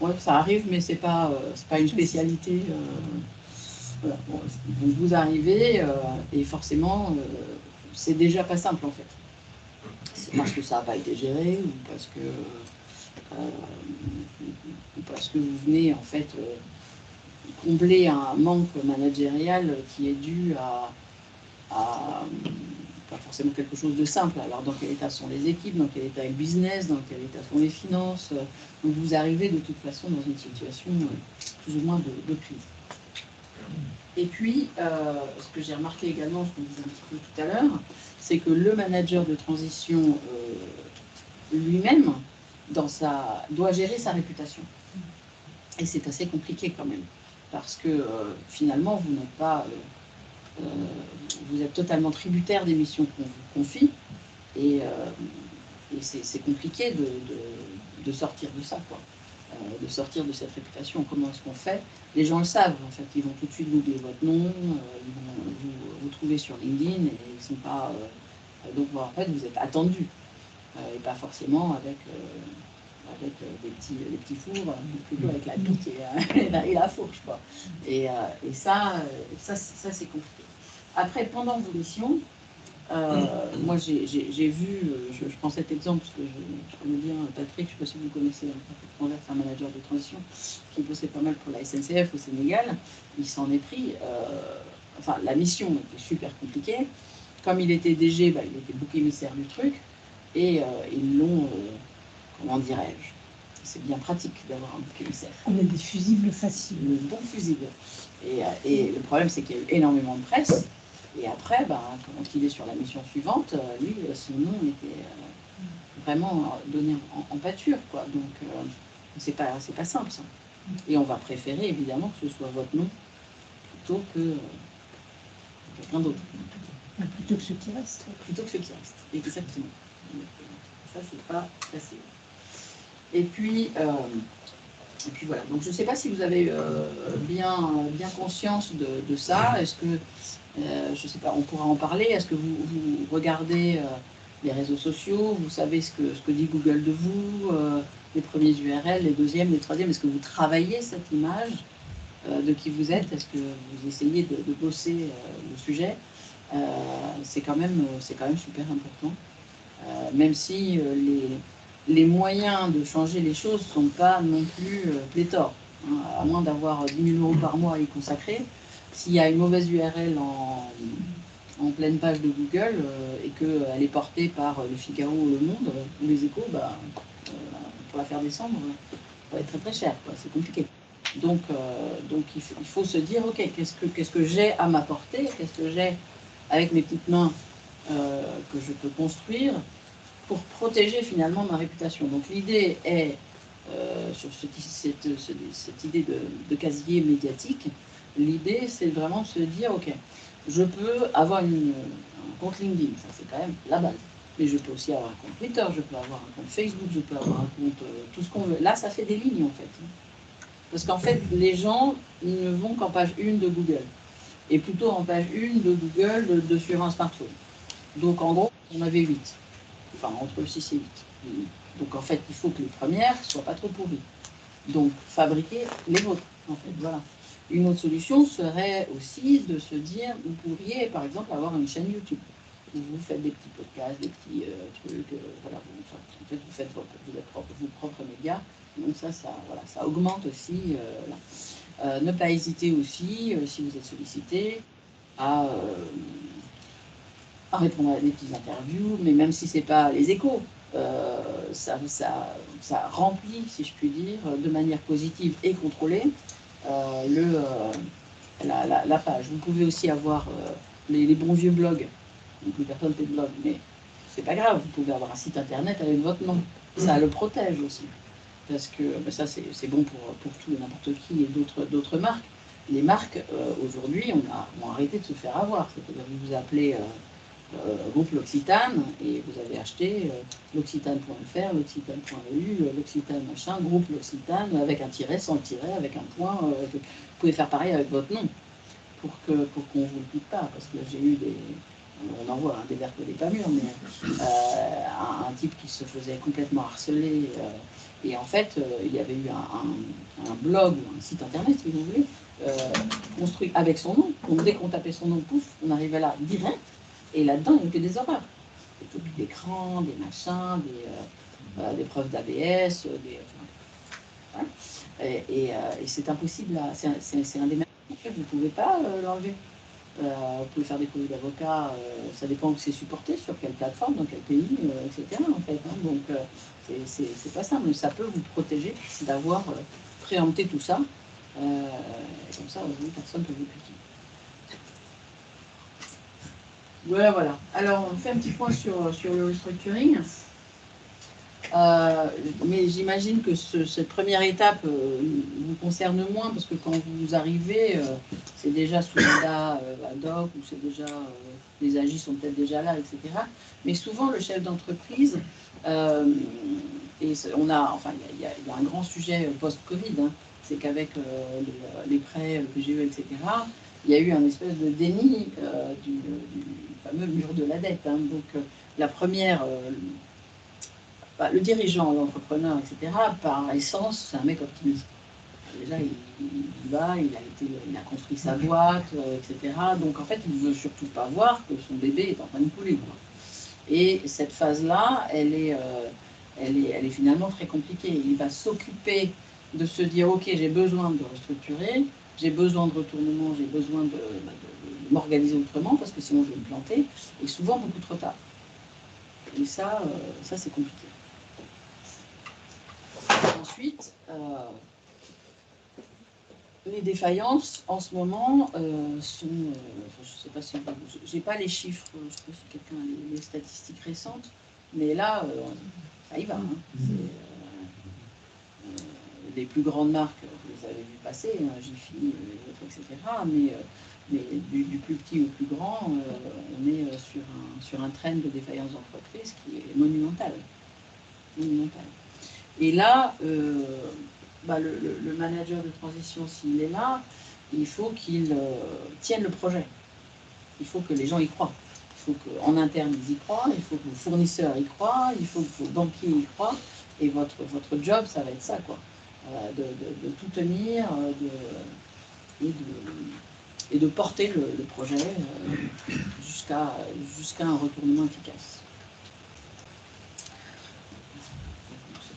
ouais, ça arrive, mais c'est pas une spécialité. Voilà. Bon, donc vous arrivez et forcément, c'est déjà pas simple en fait. C'est parce que ça n'a pas été géré ou parce que vous venez en fait combler un manque managérial qui est dû à pas forcément quelque chose de simple. Alors dans quel état sont les équipes, dans quel état est le business, dans quel état sont les finances. Donc vous arrivez de toute façon dans une situation plus ou moins de crise. Et puis, ce que j'ai remarqué également, ce qu'on disait un petit peu tout à l'heure, c'est que le manager de transition lui-même doit gérer sa réputation. Et c'est assez compliqué quand même, parce que finalement, vous n'êtes pas... vous êtes totalement tributaire des missions qu'on vous confie, et c'est compliqué de sortir de ça, quoi. De sortir de cette réputation. Comment est-ce qu'on fait? Les gens le savent, en fait, ils vont tout de suite googler votre nom, ils vont vous trouver sur LinkedIn, et ils sont pas... donc, en fait, vous êtes attendu, et pas forcément avec des petits fours, plutôt avec la pique et la fourche, quoi. Et ça c'est compliqué. Après, pendant vos missions, moi j'ai vu, je prends cet exemple parce que je connais bien Patrick, je ne sais pas si vous connaissez, Patrick, c'est un manager de transition qui bossait pas mal pour la SNCF au Sénégal. Il s'en est pris, enfin la mission était super compliquée. Comme il était DG, il était bouc émissaire du truc, et ils l'ont, comment dirais-je, c'est bien pratique d'avoir un bouc émissaire. On a des fusibles faciles. Le bon fusible. Et le problème, c'est qu'il y a eu énormément de presse. Et après, quand il est sur la mission suivante, son nom était vraiment donné en pâture, quoi. Donc, C'est pas simple, ça. Et on va préférer, évidemment, que ce soit votre nom plutôt que quelqu'un d'autre. Plutôt que ceux qui restent. Plutôt que ceux qui restent, exactement. Donc, ça, c'est pas facile. Et puis voilà. Donc, je ne sais pas si vous avez bien conscience de ça. Est-ce que, je ne sais pas, on pourra en parler. Est-ce que vous regardez les réseaux sociaux? Vous savez ce que dit Google de vous, les premiers URL, les deuxièmes, les troisièmes? Est-ce que vous travaillez cette image de qui vous êtes? Est-ce que vous essayez de bosser le sujet? C'est quand même super important. Même si les moyens de changer les choses ne sont pas non plus pléthores. Hein, à moins d'avoir 10 000 € par mois à y consacrer. S'il y a une mauvaise URL en pleine page de Google et qu'elle est portée par le Figaro ou le Monde ou les Échos, pour la faire descendre, ça va être très très cher. C'est compliqué. Donc il faut se dire, ok, qu'est-ce que j'ai à m'apporter? Qu'est-ce que j'ai avec mes petites mains que je peux construire pour protéger finalement ma réputation. Donc l'idée est, sur cette idée de casier médiatique, l'idée c'est vraiment de se dire, ok, je peux avoir un compte LinkedIn, ça c'est quand même la base, mais je peux aussi avoir un compte Twitter, je peux avoir un compte Facebook, je peux avoir un compte, tout ce qu'on veut. Là ça fait des lignes en fait. Parce qu'en fait les gens ils ne vont qu'en page 1 de Google, et plutôt en page 1 de Google sur un smartphone. Donc en gros on avait 8. Enfin, entre 6 et 8. Donc, en fait, il faut que les premières ne soient pas trop pourries. Donc, fabriquer les vôtres, en fait, voilà. Une autre solution serait aussi de se dire, vous pourriez, par exemple, avoir une chaîne YouTube, où vous faites des petits podcasts, des petits trucs, voilà, en fait, vous êtes vos propres médias. Donc, ça augmente aussi. Ne pas hésiter aussi, si vous êtes sollicité, à répondre à des petites interviews, mais même si ce n'est pas les Échos, ça remplit, si je puis dire, de manière positive et contrôlée la page. Vous pouvez aussi avoir les bons vieux blogs, donc plus personne ne fait de blog, mais c'est pas grave, vous pouvez avoir un site internet avec votre nom. Ça le protège aussi, parce que ça c'est bon pour tout et n'importe qui et d'autres marques. Les marques, aujourd'hui, ont arrêté de se faire avoir. C'est-à-dire que vous appelez groupe L'Occitane et vous avez acheté l'Occitane.fr, l'Occitane.eu, l'Occitane machin, groupe L'Occitane avec un tiret, sans le tiret, avec un point. Vous pouvez faire pareil avec votre nom pour qu'on ne vous le pique pas, parce que j'ai eu on en voit des verres que des pas mûrs, mais un type qui se faisait complètement harceler. Et en fait, il y avait eu un blog ou un site internet, si vous voulez, construit avec son nom. Donc dès qu'on tapait son nom, pouf, on arrivait là direct. Et là-dedans, il n'y a que des horreurs. Des copies d'écran, des machins, des preuves d'ABS, voilà. Et c'est impossible. C'est un des mêmes. Vous ne pouvez pas l'enlever. Vous pouvez faire des courriers d'avocat, ça dépend où c'est supporté, sur quelle plateforme, dans quel pays, etc. En fait, hein. Donc, c'est pas simple, mais ça peut vous protéger d'avoir préempté tout ça. Et comme ça, personne ne peut vous piquer. Voilà. Alors, on fait un petit point sur le restructuring. Mais j'imagine que cette première étape vous concerne moins, parce que quand vous arrivez, c'est déjà sous mandat ad hoc, ou c'est déjà, les agis sont peut-être déjà là, etc. Mais souvent, le chef d'entreprise, et il y a un grand sujet post-Covid, hein, c'est qu'avec les prêts, le PGE, etc., il y a eu un espèce de déni du fameux mur de la dette. Hein. Donc, la première... le dirigeant, l'entrepreneur, etc., par essence, c'est un mec optimiste. Déjà, il va, il a construit sa boîte, etc. Donc, en fait, il ne veut surtout pas voir que son bébé est en train de couler. Et cette phase-là, elle est finalement très compliquée. Il va s'occuper de se dire, OK, j'ai besoin de restructurer, j'ai besoin de retournement, j'ai besoin de m'organiser autrement, parce que sinon je vais me planter, et souvent beaucoup trop tard. Et ça c'est compliqué. Ensuite, les défaillances en ce moment sont, je ne sais pas si j'ai pas les chiffres, je ne sais pas si quelqu'un a les statistiques récentes, mais là, ça y va. Hein. les plus grandes marques, vous les avez vues passer, hein, Jiffy, les autres, etc. Mais du plus petit au plus grand, on est sur un trend de défaillance d'entreprise qui est monumental. Monumental. Et là, le manager de transition, s'il est là, il faut qu'il tienne le projet. Il faut que les gens y croient. Il faut qu'en interne, ils y croient. Il faut que vos fournisseurs y croient. Il faut que vos banquiers y croient. Et votre job, ça va être ça, quoi. De tout tenir et de porter le projet jusqu'à un retournement efficace.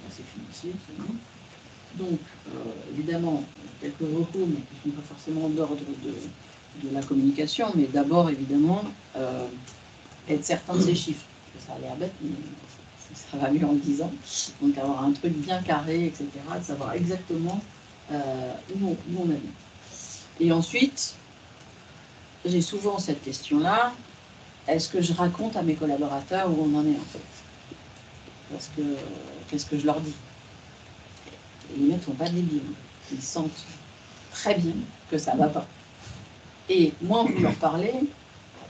C'est fini ici, c'est bon. Donc, évidemment, quelques recours, mais qui ne sont pas forcément d'ordre de la communication, mais d'abord, évidemment, être certain de ces chiffres. Ça a l'air bête, mais ça va mieux en le disant. Donc, avoir un truc bien carré, etc., de savoir exactement où on habite. Et ensuite, j'ai souvent cette question-là, est-ce que je raconte à mes collaborateurs où on en est, en fait? Parce que, qu'est-ce que je leur dis? Les mecs ne sont pas débiles. Ils sentent très bien que ça ne va pas. Et moins vous leur parlez,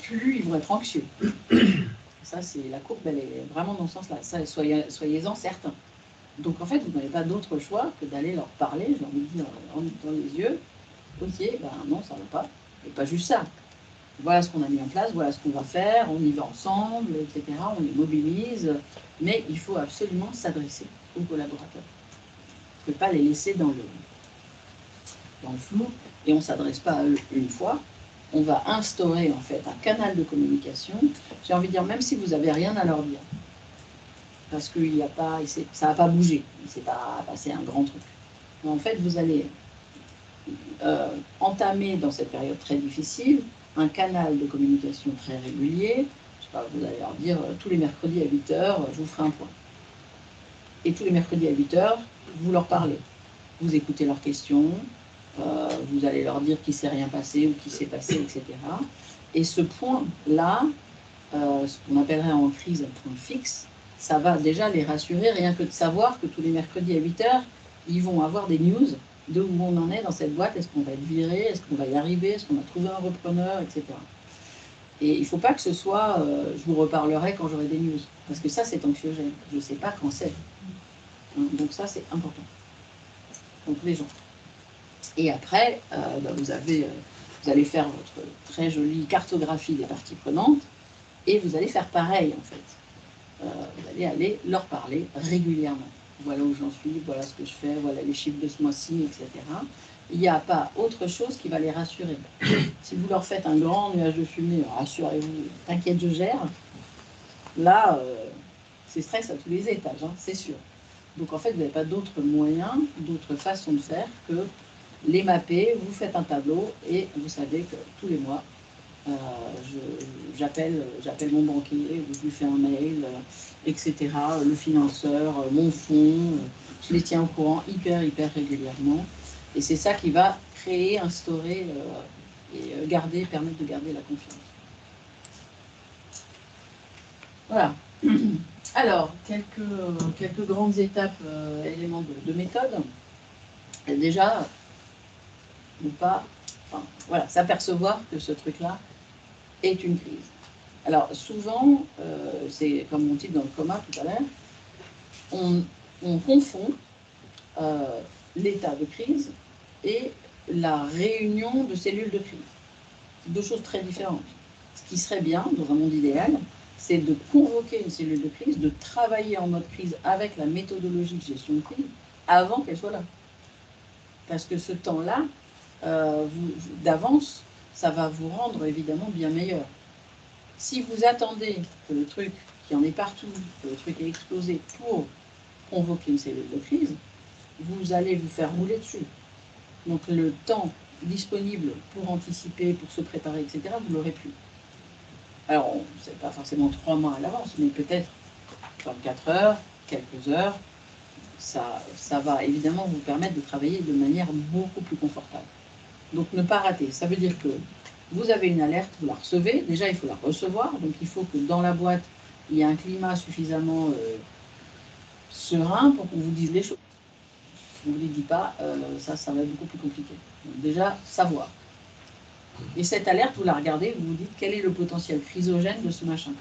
plus ils vont être anxieux. Ça, c'est la courbe, elle est vraiment dans ce sens-là. Ça, soyez-en certains. Donc, en fait, vous n'avez pas d'autre choix que d'aller leur parler, je leur dis dans les yeux, ok, ben non, ça ne va pas. Et pas juste ça. Voilà ce qu'on a mis en place, voilà ce qu'on va faire, on y va ensemble, etc. On les mobilise. Mais il faut absolument s'adresser aux collaborateurs. On ne peut pas les laisser dans le flou, et on ne s'adresse pas à eux une fois. On va instaurer en fait un canal de communication. J'ai envie de dire, même si vous n'avez rien à leur dire, parce que ça n'a pas bougé, il ne s'est pas passé un grand truc. Mais en fait, vous allez entamer dans cette période très difficile un canal de communication très régulier. Je sais pas, vous allez leur dire, tous les mercredis à 8h, je vous ferai un point. Et tous les mercredis à 8h, vous leur parlez. Vous écoutez leurs questions, vous allez leur dire qu'il ne s'est rien passé ou qu'il s'est passé, etc. Et ce point-là, ce qu'on appellerait en crise un point fixe, ça va déjà les rassurer, rien que de savoir que tous les mercredis à 8h, ils vont avoir des news de où on en est dans cette boîte, est-ce qu'on va être viré, est-ce qu'on va y arriver, est-ce qu'on a trouvé un repreneur, etc. Et il ne faut pas que ce soit je vous reparlerai quand j'aurai des news, parce que ça c'est anxiogène, je ne sais pas quand c'est. Donc ça c'est important. Donc les gens. Et après, vous allez faire votre très jolie cartographie des parties prenantes, et vous allez faire pareil en fait. Vous allez aller leur parler régulièrement. Voilà où j'en suis, voilà ce que je fais, voilà les chiffres de ce mois-ci, etc. Il n'y a pas autre chose qui va les rassurer. Si vous leur faites un grand nuage de fumée, rassurez-vous, t'inquiète, je gère. Là, c'est stress à tous les étages, hein, c'est sûr. Donc en fait, vous n'avez pas d'autres moyens, d'autres façons de faire que les mapper, vous faites un tableau et vous savez que tous les mois, j'appelle mon banquier, je lui fais un mail, etc., le financeur, mon fonds, je les tiens au courant hyper régulièrement. Et c'est ça qui va créer, instaurer et permettre de garder la confiance. Voilà. Alors, quelques grandes étapes, éléments de méthode. Et déjà, ne pas, s'apercevoir que ce truc-là est une crise. Alors, souvent, c'est comme mon type dans le coma tout à l'heure, on confond l'état de crise et la réunion de cellules de crise. C'est deux choses très différentes. Ce qui serait bien, dans un monde idéal, c'est de convoquer une cellule de crise, de travailler en mode crise avec la méthodologie de gestion de crise avant qu'elle soit là. Parce que ce temps-là, d'avance, ça va vous rendre évidemment bien meilleur. Si vous attendez que le truc, qu'il y en ait partout, que le truc ait explosé pour convoquer une cellule de crise, vous allez vous faire rouler dessus. Donc le temps disponible pour anticiper, pour se préparer, etc., vous ne l'aurez plus. Alors, ce n'est pas forcément 3 mois à l'avance, mais peut-être 24 heures, quelques heures, ça va évidemment vous permettre de travailler de manière beaucoup plus confortable. Donc ne pas rater, ça veut dire que vous avez une alerte, vous la recevez, déjà il faut la recevoir, donc il faut que dans la boîte, il y ait un climat suffisamment serein pour qu'on vous dise les choses. On ne vous dit pas, ça va être beaucoup plus compliqué. Donc déjà, savoir. Et cette alerte, vous la regardez, vous vous dites quel est le potentiel chrysogène de ce machin.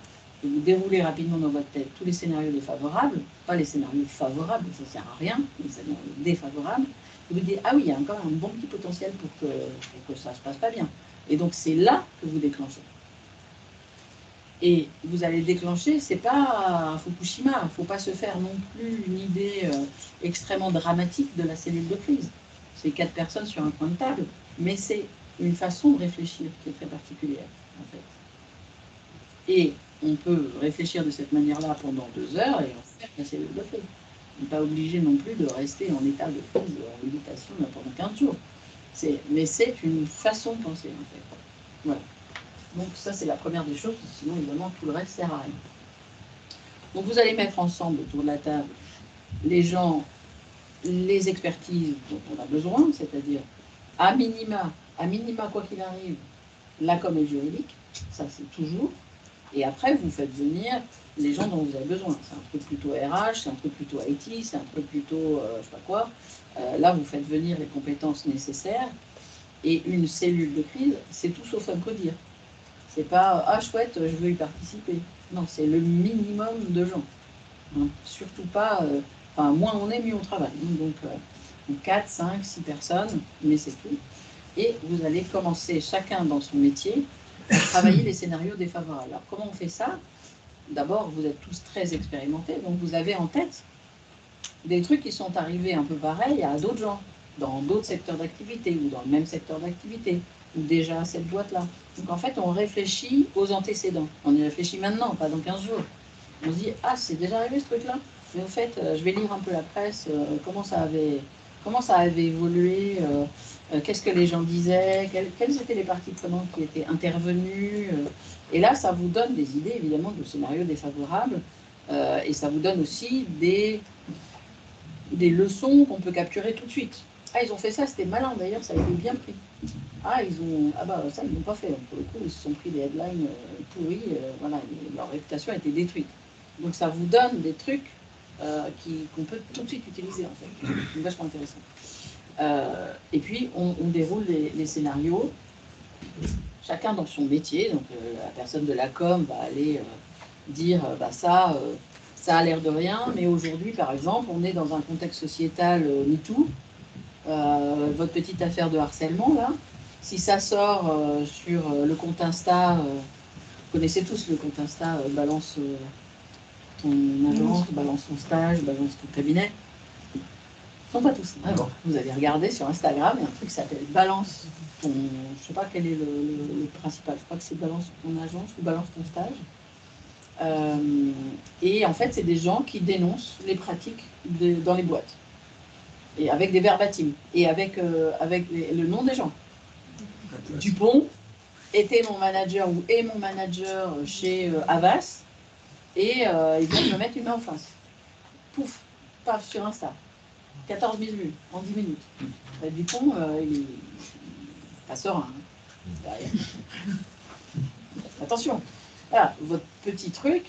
Et vous déroulez rapidement dans votre tête tous les scénarios défavorables, pas les scénarios favorables, ça ne sert à rien, les scénarios défavorables. Et vous dites, ah oui, il y a encore un bon petit potentiel pour que ça ne se passe pas bien. Et donc c'est là que vous déclenchez. Et vous allez déclencher, c'est pas Fukushima, il ne faut pas se faire non plus une idée extrêmement dramatique de la cellule de crise. C'est 4 personnes sur un coin de table, mais c'est une façon de réfléchir qui est très particulière, en fait. Et on peut réfléchir de cette manière-là pendant 2 heures et en faire la cellule de crise. On n'est pas obligé non plus de rester en état de crise, en méditation pendant 15 jours. Mais c'est une façon de penser, en fait. Voilà. Donc ça, c'est la première des choses, sinon, évidemment, tout le reste ne sert à rien. Donc vous allez mettre ensemble autour de la table les gens, les expertises dont on a besoin, c'est-à-dire à minima, quoi qu'il arrive, la com et le juridique, ça c'est toujours. Et après, vous faites venir les gens dont vous avez besoin. C'est un truc plutôt RH, c'est un truc plutôt IT, c'est un truc plutôt je sais pas quoi. Là, vous faites venir les compétences nécessaires. Et une cellule de crise, c'est tout sauf un codir. C'est pas « Ah, chouette, je veux y participer ». Non, c'est le minimum de gens. Hein, surtout pas... Enfin, moins on est, mieux on travaille. Donc 4, 5, 6 personnes, mais c'est tout. Et vous allez commencer, chacun dans son métier, à travailler les scénarios défavorables. Alors, comment on fait ça? D'abord, vous êtes tous très expérimentés, donc vous avez en tête des trucs qui sont arrivés un peu pareils à d'autres gens, dans d'autres secteurs d'activité, ou dans le même secteur d'activité, ou déjà à cette boîte-là. Donc en fait, on réfléchit aux antécédents. On y réfléchit maintenant, pas dans 15 jours. On se dit, ah, c'est déjà arrivé ce truc-là. Mais en fait, je vais lire un peu la presse, comment ça avait évolué, qu'est-ce que les gens disaient, quelles étaient les parties prenantes qui étaient intervenues. Et là, ça vous donne des idées, évidemment, de scénarios défavorables. Et ça vous donne aussi des leçons qu'on peut capturer tout de suite. Ah, ils ont fait ça, c'était malin d'ailleurs, ça a été bien pris. Ah, ça, ils n'ont pas fait. Pour le coup, ils se sont pris des headlines pourris, voilà, leur réputation a été détruite. Donc ça vous donne des trucs qu'on peut tout de suite utiliser, en fait. C'est vachement intéressant. Et puis, on déroule les scénarios, chacun dans son métier. Donc la personne de la com va aller dire, ça a l'air de rien, mais aujourd'hui, par exemple, on est dans un contexte sociétal MeToo. Votre petite affaire de harcèlement, là, si ça sort sur le compte Insta, vous connaissez tous le compte Insta, balance ton agence, balance ton stage, balance ton cabinet. Ils ne sont pas tous. Ah bon, vous allez regarder sur Instagram, il y a un truc qui s'appelle balance ton... Je ne sais pas quel est le principal, je crois que c'est balance ton agence ou balance ton stage. Et en fait, c'est des gens qui dénoncent les pratiques dans les boîtes. Et avec des verbatim, et avec le nom des gens. Dupont était mon manager ou est mon manager chez Havas, et ils viennent me mettre une main en face. Pouf, paf, sur Insta. 14 000 vues en 10 minutes. Dupont, il n'est pas serein. Derrière. Attention, voilà, votre petit truc,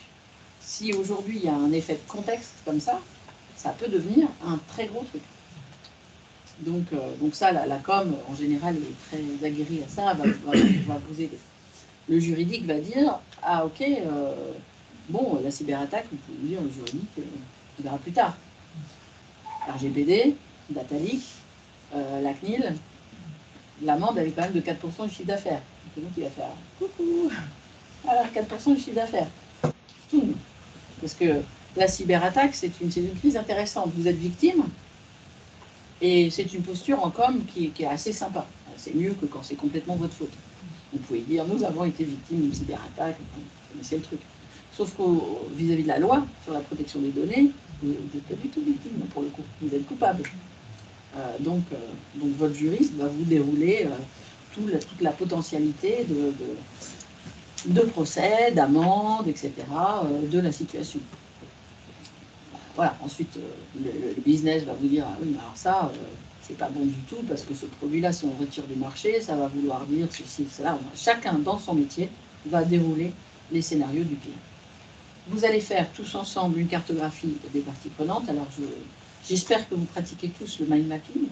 si aujourd'hui il y a un effet de contexte comme ça peut devenir un très gros truc. Donc ça, la com, en général, est très aguerrie à ça, va vous aider. Le juridique va dire, ah ok, bon, la cyberattaque, vous pouvez dire, le juridique, on verra plus tard. RGPD, Data Leak, la CNIL, l'amende, elle est quand même de 4% du chiffre d'affaires. C'est nous qui va faire, coucou, alors 4% du chiffre d'affaires. Parce que la cyberattaque, c'est une crise intéressante. Vous êtes victime, et c'est une posture en com qui est assez sympa. C'est mieux que quand c'est complètement votre faute. Vous pouvez dire, nous avons été victimes d'une cyberattaque, c'est le truc. Sauf que vis-à-vis de la loi sur la protection des données, vous n'êtes pas du tout victime, pour le coup. Vous êtes coupable. Donc votre juriste va vous dérouler toute la potentialité de procès, d'amende, etc., de la situation. Voilà, ensuite, le business va vous dire, ah oui, mais alors ça, c'est pas bon du tout, parce que ce produit-là, si on retire du marché, ça va vouloir dire ceci, cela. Chacun, dans son métier, va dérouler les scénarios du pire. Vous allez faire tous ensemble une cartographie des parties prenantes. Alors, J'espère que vous pratiquez tous le mind mapping.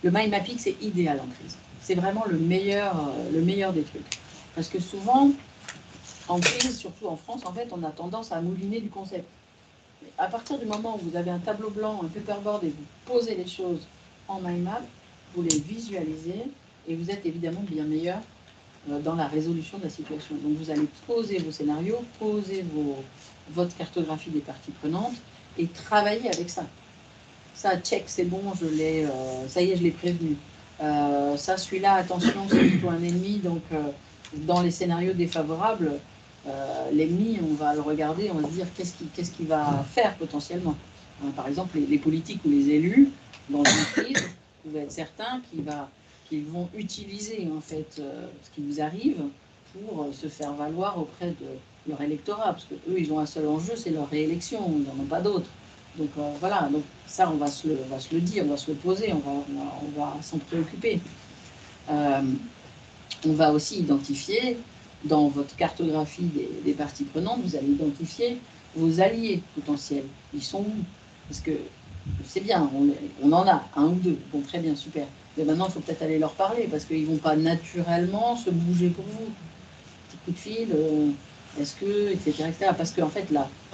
Le mind mapping, c'est idéal en crise. C'est vraiment le meilleur des trucs. Parce que souvent, en crise, surtout en France, en fait, on a tendance à mouliner du concept. Mais à partir du moment où vous avez un tableau blanc, un paperboard, et vous posez les choses en mind map, vous les visualisez, et vous êtes évidemment bien meilleur dans la résolution de la situation. Donc vous allez poser vos scénarios, poser votre cartographie des parties prenantes, et travailler avec ça. Ça, check, c'est bon, ça y est, je l'ai prévenu. Ça, celui-là, attention, c'est plutôt un ennemi, donc dans les scénarios défavorables, l'ennemi, on va le regarder, on va se dire qu'est-ce qu'il va faire potentiellement. Par exemple, les politiques ou les élus, dans une crise, vous pouvez être certain qu'ils vont utiliser en fait ce qui vous arrive pour se faire valoir auprès de leur électorat, parce que eux, ils ont un seul enjeu, c'est leur réélection, ils n'en ont pas d'autre. Donc voilà, donc ça, on va se le dire, on va se le poser, on va s'en préoccuper. On va aussi identifier, dans votre cartographie des parties prenantes, vous allez identifier vos alliés potentiels. Ils sont où? Parce que c'est bien, on en a un ou deux, bon, très bien, super. Mais maintenant, il faut peut-être aller leur parler, parce qu'ils ne vont pas naturellement se bouger pour vous. Petit coup de fil, est-ce que, etc., etc. Parce qu'en fait,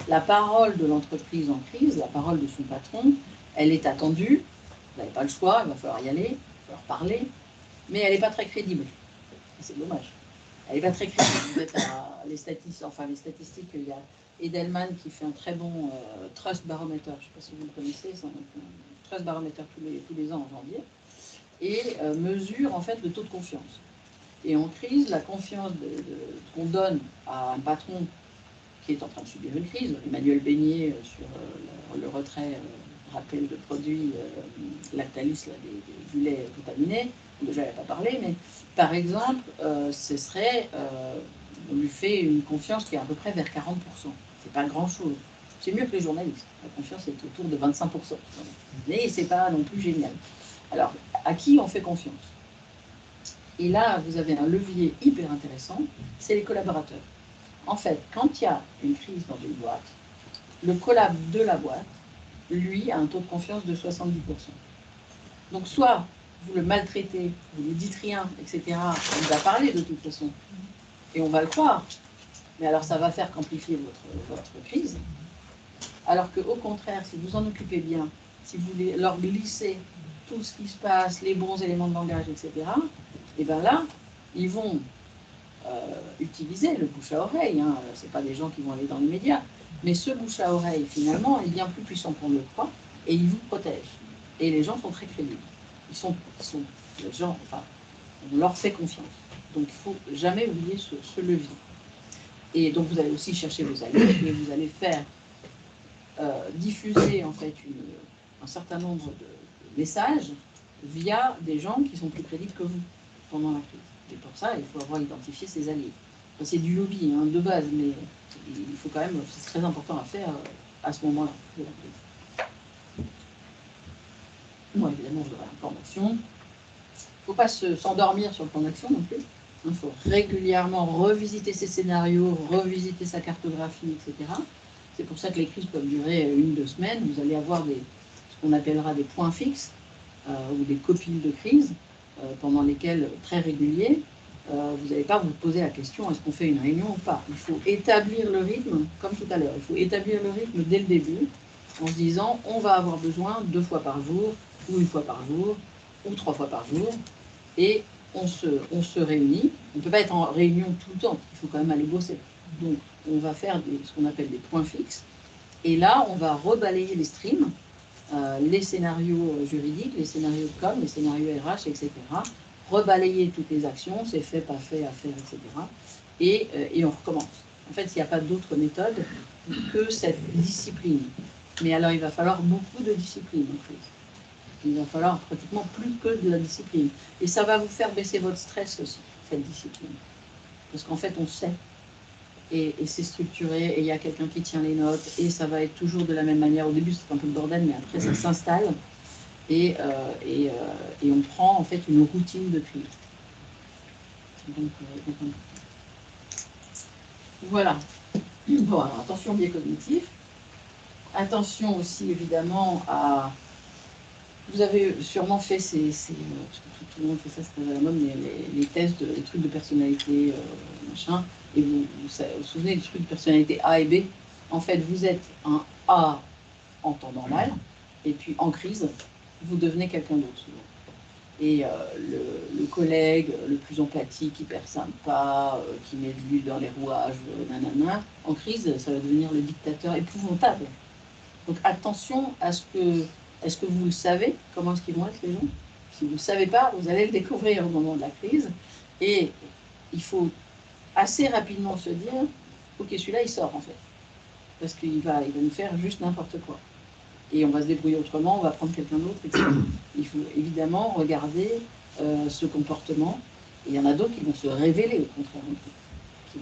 la parole de l'entreprise en crise, la parole de son patron, elle est attendue, vous n'avez pas le choix, il va falloir y aller, il va falloir parler, mais elle n'est pas très crédible. C'est dommage. Elle n'est pas très crédible. Vous êtes les statistiques, il y a Edelman qui fait un très bon Trust Barometer, je ne sais pas si vous le connaissez, c'est un Trust Barometer tous les ans en janvier, et mesure en fait le taux de confiance. Et en crise, la confiance qu'on donne à un patron qui est en train de subir une crise, Emmanuel Beignet sur le retrait, rappel de produits Lactalis, là, du lait contaminé, déjà il n'a pas parlé, mais par exemple, ce serait, on lui fait une confiance qui est à peu près vers 40%. C'est pas grand-chose. C'est mieux que les journalistes. La confiance est autour de 25%. Mais c'est pas non plus génial. Alors, à qui on fait confiance? Et là, vous avez un levier hyper intéressant, c'est les collaborateurs. En fait, quand il y a une crise dans une boîte, le collab de la boîte, lui, a un taux de confiance de 70%. Donc, soit vous le maltraitez, vous ne lui dites rien, etc., on va parler de toute façon, et on va le croire. Mais alors, ça va faire qu'amplifier votre crise. Alors qu'au contraire, si vous en occupez bien, si vous leur glissez tout ce qui se passe, les bons éléments de langage, etc., et bien là, ils vont utiliser le bouche à oreille. Hein. Ce n'est pas des gens qui vont aller dans les médias. Mais ce bouche à oreille, finalement, est bien plus puissant qu'on ne le croit, et il vous protège. Et les gens sont très crédibles. Les gens, enfin, on leur fait confiance. Donc, il ne faut jamais oublier ce levier. Et donc, vous allez aussi chercher vos alliés, et vous allez faire diffuser, en fait, un certain nombre de messages via des gens qui sont plus crédibles que vous pendant la crise. Et pour ça, il faut avoir identifié ses alliés. Enfin, c'est du lobby, hein, de base, mais il faut quand même, c'est très important à faire à ce moment-là de la crise. Moi, évidemment, vous aurez un plan d'action. Il ne faut pas s'endormir sur le plan d'action non plus. Il faut régulièrement revisiter ses scénarios, revisiter sa cartographie, etc. C'est pour ça que les crises peuvent durer 1-2 semaines. Vous allez avoir ce qu'on appellera des points fixes ou des copiles de crise pendant lesquels, très réguliers, vous n'allez pas vous poser la question est-ce qu'on fait une réunion ou pas. Il faut établir le rythme, comme tout à l'heure. Il faut établir le rythme dès le début en se disant on va avoir besoin 2 fois par jour, ou 1 fois par jour, ou 3 fois par jour, et on se réunit. On ne peut pas être en réunion tout le temps, il faut quand même aller bosser. Donc, on va faire ce qu'on appelle des points fixes. Et là, on va rebalayer les streams, les scénarios juridiques, les scénarios de com, les scénarios RH, etc. Rebalayer toutes les actions, c'est fait, pas fait, à faire, etc. Et on recommence. En fait, il n'y a pas d'autre méthode que cette discipline. Mais alors, il va falloir beaucoup de discipline en fait. Il va falloir pratiquement plus que de la discipline. Et ça va vous faire baisser votre stress aussi, cette discipline. Parce qu'en fait, on sait. Et c'est structuré, et il y a quelqu'un qui tient les notes, et ça va être toujours de la même manière. Au début, c'est un peu le bordel, mais après, ça s'installe, et on prend en fait une routine de crise. Donc, voilà. Bon, alors attention, biais cognitif. Attention aussi, évidemment, à... Vous avez sûrement fait parce que tout le monde fait ça, c'est très à la mode, les tests, les trucs de personnalité, machin, et vous souvenez des trucs de personnalité A et B. En fait, vous êtes un A en temps normal, et puis en crise, vous devenez quelqu'un d'autre. Et le collègue le plus empathique, hyper sympa, qui met de l'huile dans les rouages, nanana, en crise, ça va devenir le dictateur épouvantable. Donc attention à ce que... Est-ce que vous le savez, comment est-ce qu'ils vont être les gens? Si vous ne le savez pas, vous allez le découvrir au moment de la crise. Et il faut assez rapidement se dire, ok, celui-là, il sort en fait. Parce qu'il va nous faire juste n'importe quoi. Et on va se débrouiller autrement, on va prendre quelqu'un d'autre, etc. Il faut évidemment regarder ce comportement. Et il y en a d'autres qui vont se révéler au contraire, qui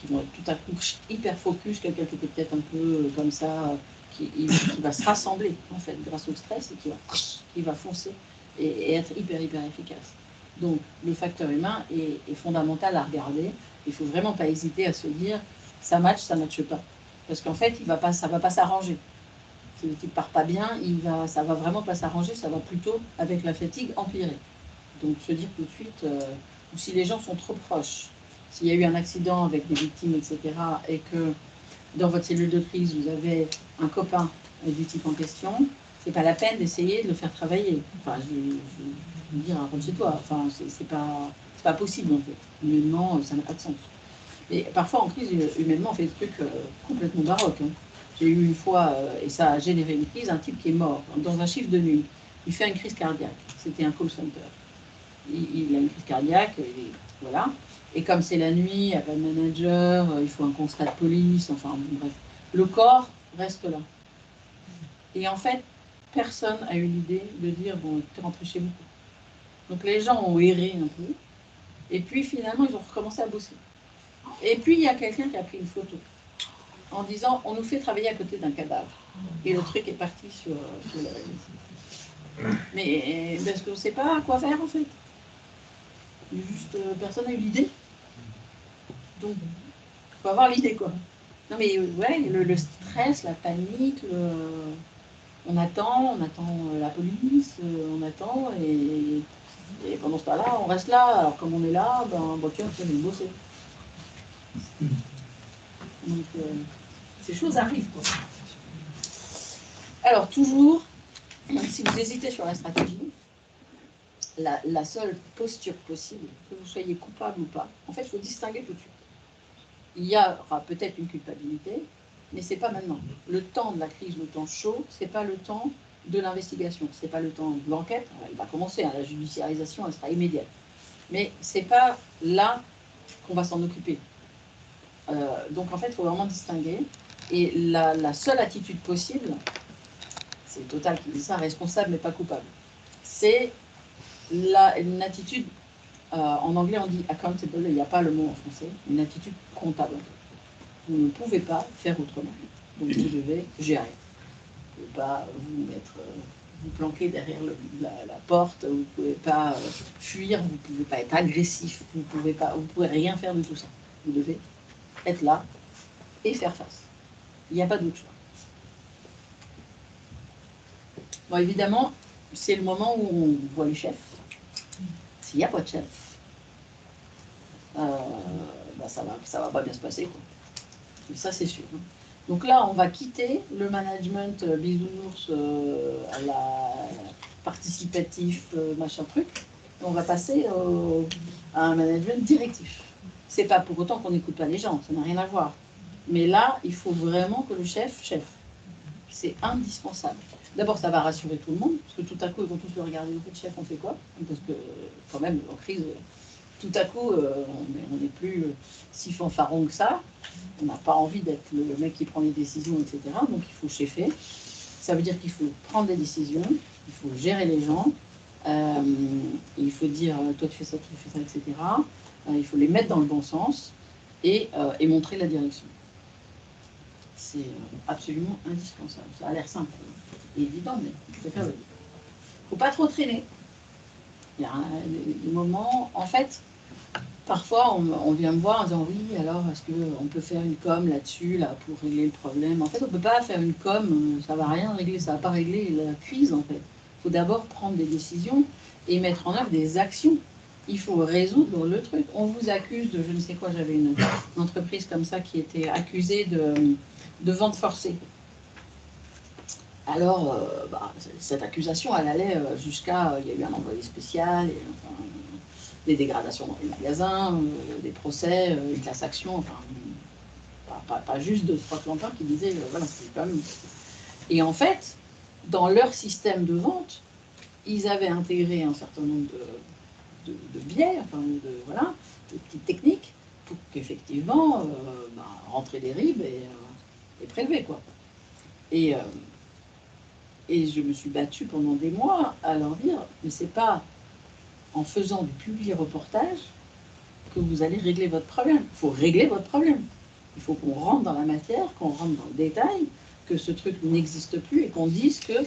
vont être tout à coup hyper focus, quelqu'un qui était peut-être un peu comme ça, qui va se rassembler en fait grâce au stress et qui va foncer et être hyper efficace. Donc le facteur humain est fondamental à regarder. Il ne faut vraiment pas hésiter à se dire ça matche pas. Parce qu'en fait, ça va pas s'arranger. Si le type part pas bien, ça va vraiment pas s'arranger, ça va plutôt, avec la fatigue, empirer. Donc se dire tout de suite, ou si les gens sont trop proches, s'il y a eu un accident avec des victimes, etc., et que dans votre cellule de crise, vous avez un copain du type en question, c'est pas la peine d'essayer de le faire travailler. Enfin, je veux dire, rentre chez toi. Enfin, c'est pas possible, en fait. Humainement, ça n'a pas de sens. Et parfois, en crise, humainement, on fait des trucs complètement baroques. Hein. J'ai eu une fois, et ça a généré une crise, un type qui est mort dans un chiffre de nuit. Il fait une crise cardiaque. C'était un call center. Il a une crise cardiaque, et voilà. Et comme c'est la nuit, il n'y a pas de manager, il faut un constat de police, enfin bref. Le corps reste là. Et en fait, personne n'a eu l'idée de dire, bon, tu es rentré chez vous. Donc les gens ont erré un peu, et puis finalement, ils ont recommencé à bosser. Et puis, il y a quelqu'un qui a pris une photo en disant, on nous fait travailler à côté d'un cadavre. Et le truc est parti sur les réseaux. Mais parce qu'on ne sait pas quoi faire, en fait. Juste, personne n'a eu l'idée. Donc, il faut avoir l'idée, quoi. Non, mais ouais, le stress, la panique, on attend la police, on attend, et pendant ce temps-là, on reste là. Alors, comme on est là, tiens, on va bosser. Donc, ces choses arrivent, quoi. Alors, toujours, si vous hésitez sur la stratégie, la seule posture possible, que vous soyez coupable ou pas, en fait, il faut distinguer tout de suite. Il y aura peut-être une culpabilité, mais ce n'est pas maintenant. Le temps de la crise, le temps chaud, ce n'est pas le temps de l'investigation, ce n'est pas le temps de l'enquête. Elle va commencer, hein, la judiciarisation, elle sera immédiate. Mais ce n'est pas là qu'on va s'en occuper. Donc en fait, il faut vraiment distinguer. Et la seule attitude possible, c'est Total qui dit ça, responsable mais pas coupable. C'est une attitude, en anglais on dit accountable, il n'y a pas le mot en français, une attitude comptable. Vous ne pouvez pas faire autrement. Donc vous devez gérer. Vous ne pouvez pas vous planquer derrière la porte, vous ne pouvez pas fuir, vous ne pouvez pas être agressif, vous ne pouvez rien faire de tout ça. Vous devez être là et faire face. Il n'y a pas d'autre choix. Bon, évidemment, c'est le moment où on voit les chefs. S'il n'y a pas de chef, ça va pas bien se passer, quoi. Et ça, c'est sûr. Donc là, on va quitter le management bisounours à la participatif, machin truc, et on va passer à un management directif. C'est pas pour autant qu'on n'écoute pas les gens, ça n'a rien à voir. Mais là, il faut vraiment que le chef. C'est indispensable. D'abord, ça va rassurer tout le monde, parce que tout à coup, ils vont tous le regarder, le chef, on fait quoi? Parce que, quand même, en crise, tout à coup, on n'est plus si fanfaron que ça. On n'a pas envie d'être le mec qui prend les décisions, etc. Donc, il faut chefer. Ça veut dire qu'il faut prendre des décisions, il faut gérer les gens, il faut dire, toi, tu fais ça, etc. Il faut les mettre dans le bon sens et montrer la direction. C'est absolument indispensable. Ça a l'air simple et évident, mais il faut faire le. Il ne faut pas trop traîner. Il y a des moments, en fait, parfois, on vient me voir en disant oui, alors est-ce qu'on peut faire une com là-dessus, là, pour régler le problème? En fait, on ne peut pas faire une com, ça ne va rien régler, ça ne va pas régler la crise, en fait. Il faut d'abord prendre des décisions et mettre en œuvre des actions. Il faut résoudre le truc. On vous accuse de, je ne sais quoi, j'avais une entreprise comme ça qui était accusée de vente forcée. Alors, cette accusation, elle allait jusqu'à, il y a eu un envoyé spécial, et, enfin, des dégradations dans les magasins, des procès, des classes actions, enfin, pas juste 2-3 plantins qui disaient, voilà, c'est quand même... Et en fait, dans leur système de vente, ils avaient intégré un certain nombre de biais, enfin, voilà, de petites techniques, pour qu'effectivement, rentrer des ribes et prélever, quoi. Et je me suis battue pendant des mois à leur dire, mais c'est pas en faisant du publi-reportage que vous allez régler votre problème. Il faut régler votre problème. Il faut qu'on rentre dans la matière, qu'on rentre dans le détail, que ce truc n'existe plus et qu'on dise qu'il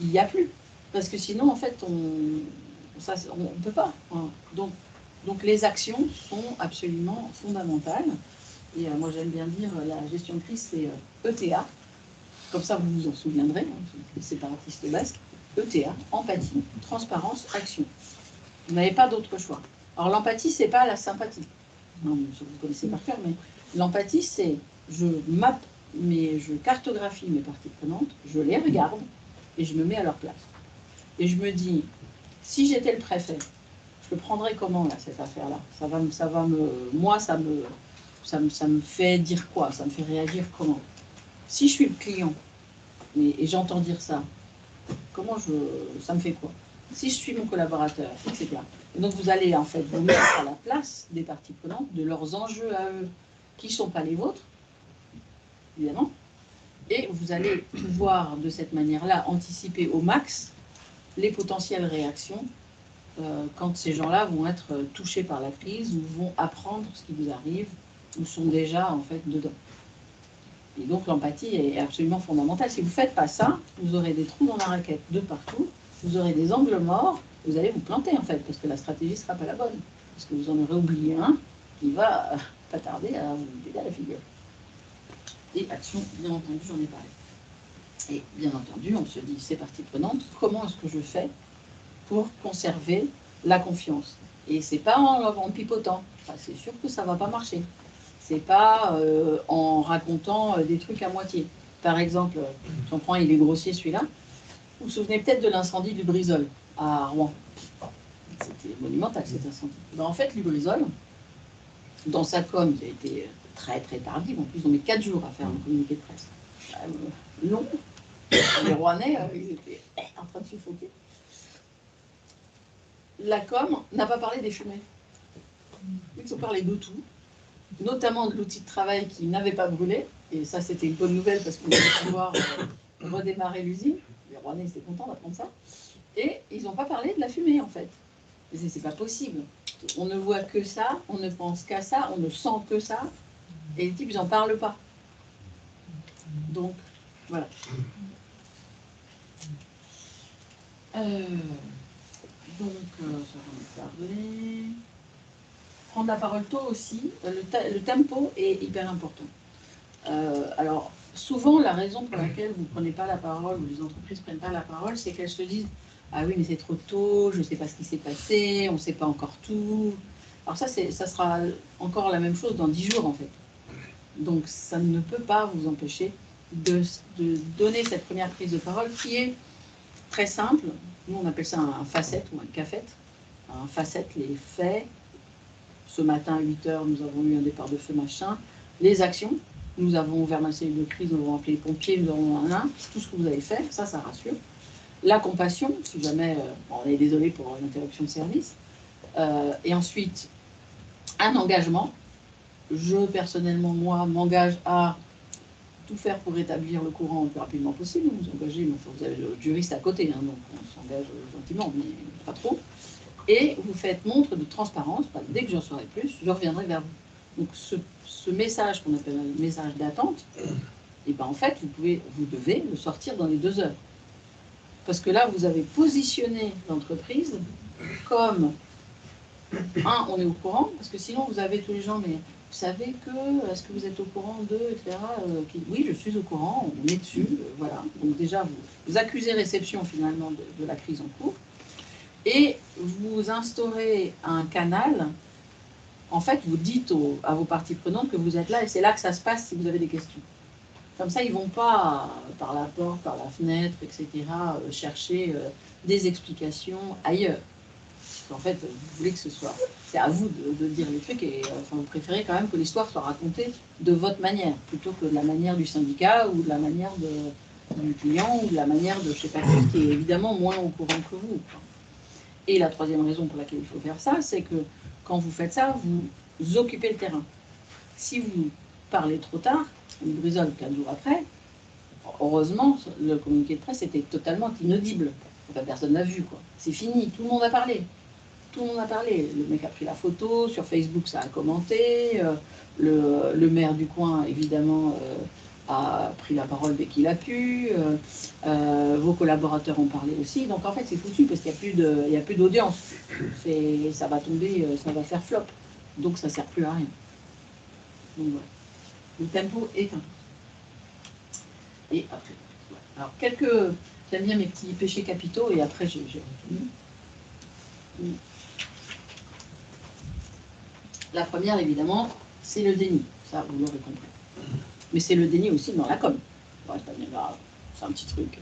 n'y a plus. Parce que sinon, en fait, on ne peut pas. Hein. Donc les actions sont absolument fondamentales. Et moi, j'aime bien dire, la gestion de crise, c'est ETA. Comme ça, vous vous en souviendrez, hein, les séparatistes basques. ETA, empathie, transparence, action. Vous n'avez pas d'autre choix. Alors l'empathie, c'est pas la sympathie. Non, vous connaissez par cœur, mais l'empathie, c'est je cartographie mes parties prenantes, je les regarde et je me mets à leur place. Et je me dis, si j'étais le préfet, je le prendrais comment là cette affaire-là? Moi, ça me fait dire quoi? Ça me fait réagir comment? Si je suis le client et j'entends dire ça, ça me fait quoi? Si je suis mon collaborateur, etc. Et donc vous allez en fait vous mettre à la place des parties prenantes, de leurs enjeux à eux, qui ne sont pas les vôtres, évidemment, et vous allez pouvoir de cette manière-là anticiper au max les potentielles réactions quand ces gens-là vont être touchés par la crise ou vont apprendre ce qui vous arrive ou sont déjà en fait dedans. Et donc l'empathie est absolument fondamentale. Si vous ne faites pas ça, vous aurez des trous dans la raquette de partout, vous aurez des angles morts, vous allez vous planter en fait, parce que la stratégie ne sera pas la bonne. Parce que vous en aurez oublié un qui va pas tarder à vous aider à la figure. Et action, bien entendu, j'en ai parlé. Et bien entendu, on se dit, c'est partie prenante, comment est-ce que je fais pour conserver la confiance? Et c'est pas en pipotant, enfin, c'est sûr que ça ne va pas marcher. C'est pas en racontant des trucs à moitié. Par exemple, j'en prends, il est grossier celui-là. Vous vous souvenez peut-être de l'incendie du Brisol à Rouen. C'était monumental cet incendie. Ben, en fait, Lubrizol, dans sa com, qui a été très très tardive, en plus on met 4 jours à faire un communiqué de presse. Long. Les Rouennais, ils étaient en train de suffoquer. La com n'a pas parlé des fumées. Ils ont parlé de tout, notamment de l'outil de travail qui n'avait pas brûlé. Et ça, c'était une bonne nouvelle parce qu'on allait pouvoir redémarrer l'usine. Les Rouennais étaient contents d'apprendre ça. Et ils n'ont pas parlé de la fumée, en fait. C'est pas possible. On ne voit que ça, on ne pense qu'à ça, on ne sent que ça. Et les types, ils n'en parlent pas. Donc, voilà. Ça va me parler. Prendre la parole tôt aussi. Le tempo est hyper important. Alors, souvent, la raison pour laquelle vous ne prenez pas la parole, ou les entreprises ne prennent pas la parole, c'est qu'elles se disent « Ah oui, mais c'est trop tôt, je ne sais pas ce qui s'est passé, on ne sait pas encore tout. » Alors ça sera encore la même chose dans 10 jours, en fait. Donc, ça ne peut pas vous empêcher de donner cette première prise de parole qui est très simple. Nous, on appelle ça un facette ou un cafette. Un facette, les faits. Ce matin, à 8h, nous avons eu un départ de feu machin. Les actions. Nous avons ouvert ma cellule de crise, nous avons appelé les pompiers, nous avons tout ce que vous avez fait, ça rassure. La compassion, si jamais on est désolé pour l'interruption de service. Et ensuite, un engagement. Je, personnellement, moi, m'engage à tout faire pour rétablir le courant le plus rapidement possible. Vous engagez, mais vous avez le juriste à côté, hein, donc on s'engage gentiment, mais pas trop. Et vous faites montre de transparence. Dès que j'en saurai plus, je reviendrai vers vous. Donc ce message qu'on appelle un message d'attente, et ben en fait, vous devez le sortir dans les 2 heures. Parce que là, vous avez positionné l'entreprise comme on est au courant, parce que sinon vous avez tous les gens, mais vous savez que, est-ce que vous êtes au courant de, etc. Oui, je suis au courant, on est dessus, voilà. Donc déjà, vous accusez réception finalement de la crise en cours, et vous instaurez un canal. En fait, vous dites à vos parties prenantes que vous êtes là, et c'est là que ça se passe si vous avez des questions. Comme ça, ils ne vont pas, par la porte, par la fenêtre, etc., chercher des explications ailleurs. En fait, vous voulez que ce soit... C'est à vous de dire les trucs, et enfin, vous préférez quand même que l'histoire soit racontée de votre manière, plutôt que de la manière du syndicat, ou de la manière du client, ou de la manière de je ne sais pas qui est évidemment moins au courant que vous. Et la troisième raison pour laquelle il faut faire ça, c'est que quand vous faites ça, vous occupez le terrain. Si vous parlez trop tard, Lubrizol 4 jours après, heureusement, le communiqué de presse était totalement inaudible. Enfin, personne n'a vu, quoi. C'est fini, tout le monde a parlé. Tout le monde a parlé. Le mec a pris la photo, sur Facebook ça a commenté, le maire du coin, évidemment, a pris la parole dès qu'il a pu, vos collaborateurs ont parlé aussi. Donc en fait c'est foutu parce qu'il n'y a plus d'audience. Ça va tomber, ça va faire flop. Donc ça ne sert plus à rien. Donc voilà. Le tempo est important. Et après, alors j'aime bien mes petits péchés capitaux et après j'ai retenu. La première, évidemment, c'est le déni. Ça, vous l'aurez compris. Mais c'est le déni aussi dans la com. Bon, c'est pas bien grave, c'est un petit truc.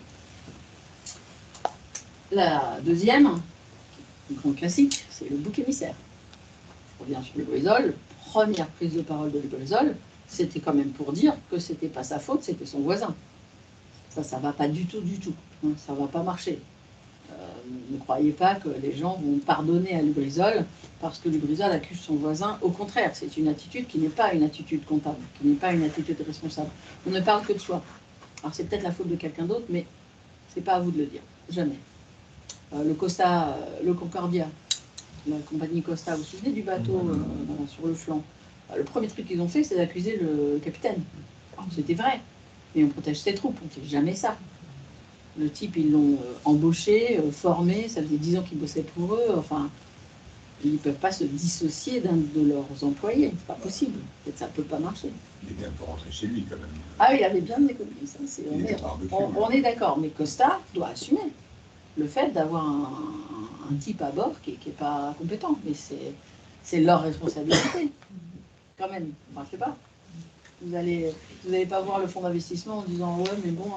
La deuxième, grand classique, c'est le bouc émissaire. Je reviens sur Lubrizol. Première prise de parole de Lubrizol, c'était quand même pour dire que c'était pas sa faute, c'était son voisin. Ça va pas du tout, hein, ça va pas marcher. Ne croyez pas que les gens vont pardonner à Lubrizol parce que Lubrizol accuse son voisin. Au contraire, c'est une attitude qui n'est pas une attitude comptable, qui n'est pas une attitude responsable. On ne parle que de soi. Alors c'est peut-être la faute de quelqu'un d'autre, mais c'est pas à vous de le dire. Jamais. Le Costa, le Concordia, la compagnie Costa, vous vous souvenez du bateau sur le flanc? Le premier truc qu'ils ont fait, c'est d'accuser le capitaine. C'était vrai, mais on protège ses troupes, on ne fait jamais ça. Le type, ils l'ont embauché, formé, ça faisait 10 ans qu'ils bossaient pour eux, enfin, ils ne peuvent pas se dissocier d'un de leurs employés, c'est pas possible, peut-être ça ne peut pas marcher. Il est bien pour rentrer chez lui quand même. Ah oui, il avait bien des économies, ça, on est d'accord, mais Costa doit assumer le fait d'avoir un type à bord qui n'est pas compétent, mais c'est leur responsabilité, quand même, enfin, je sais pas. Vous n'allez pas voir le fonds d'investissement en disant ouais mais bon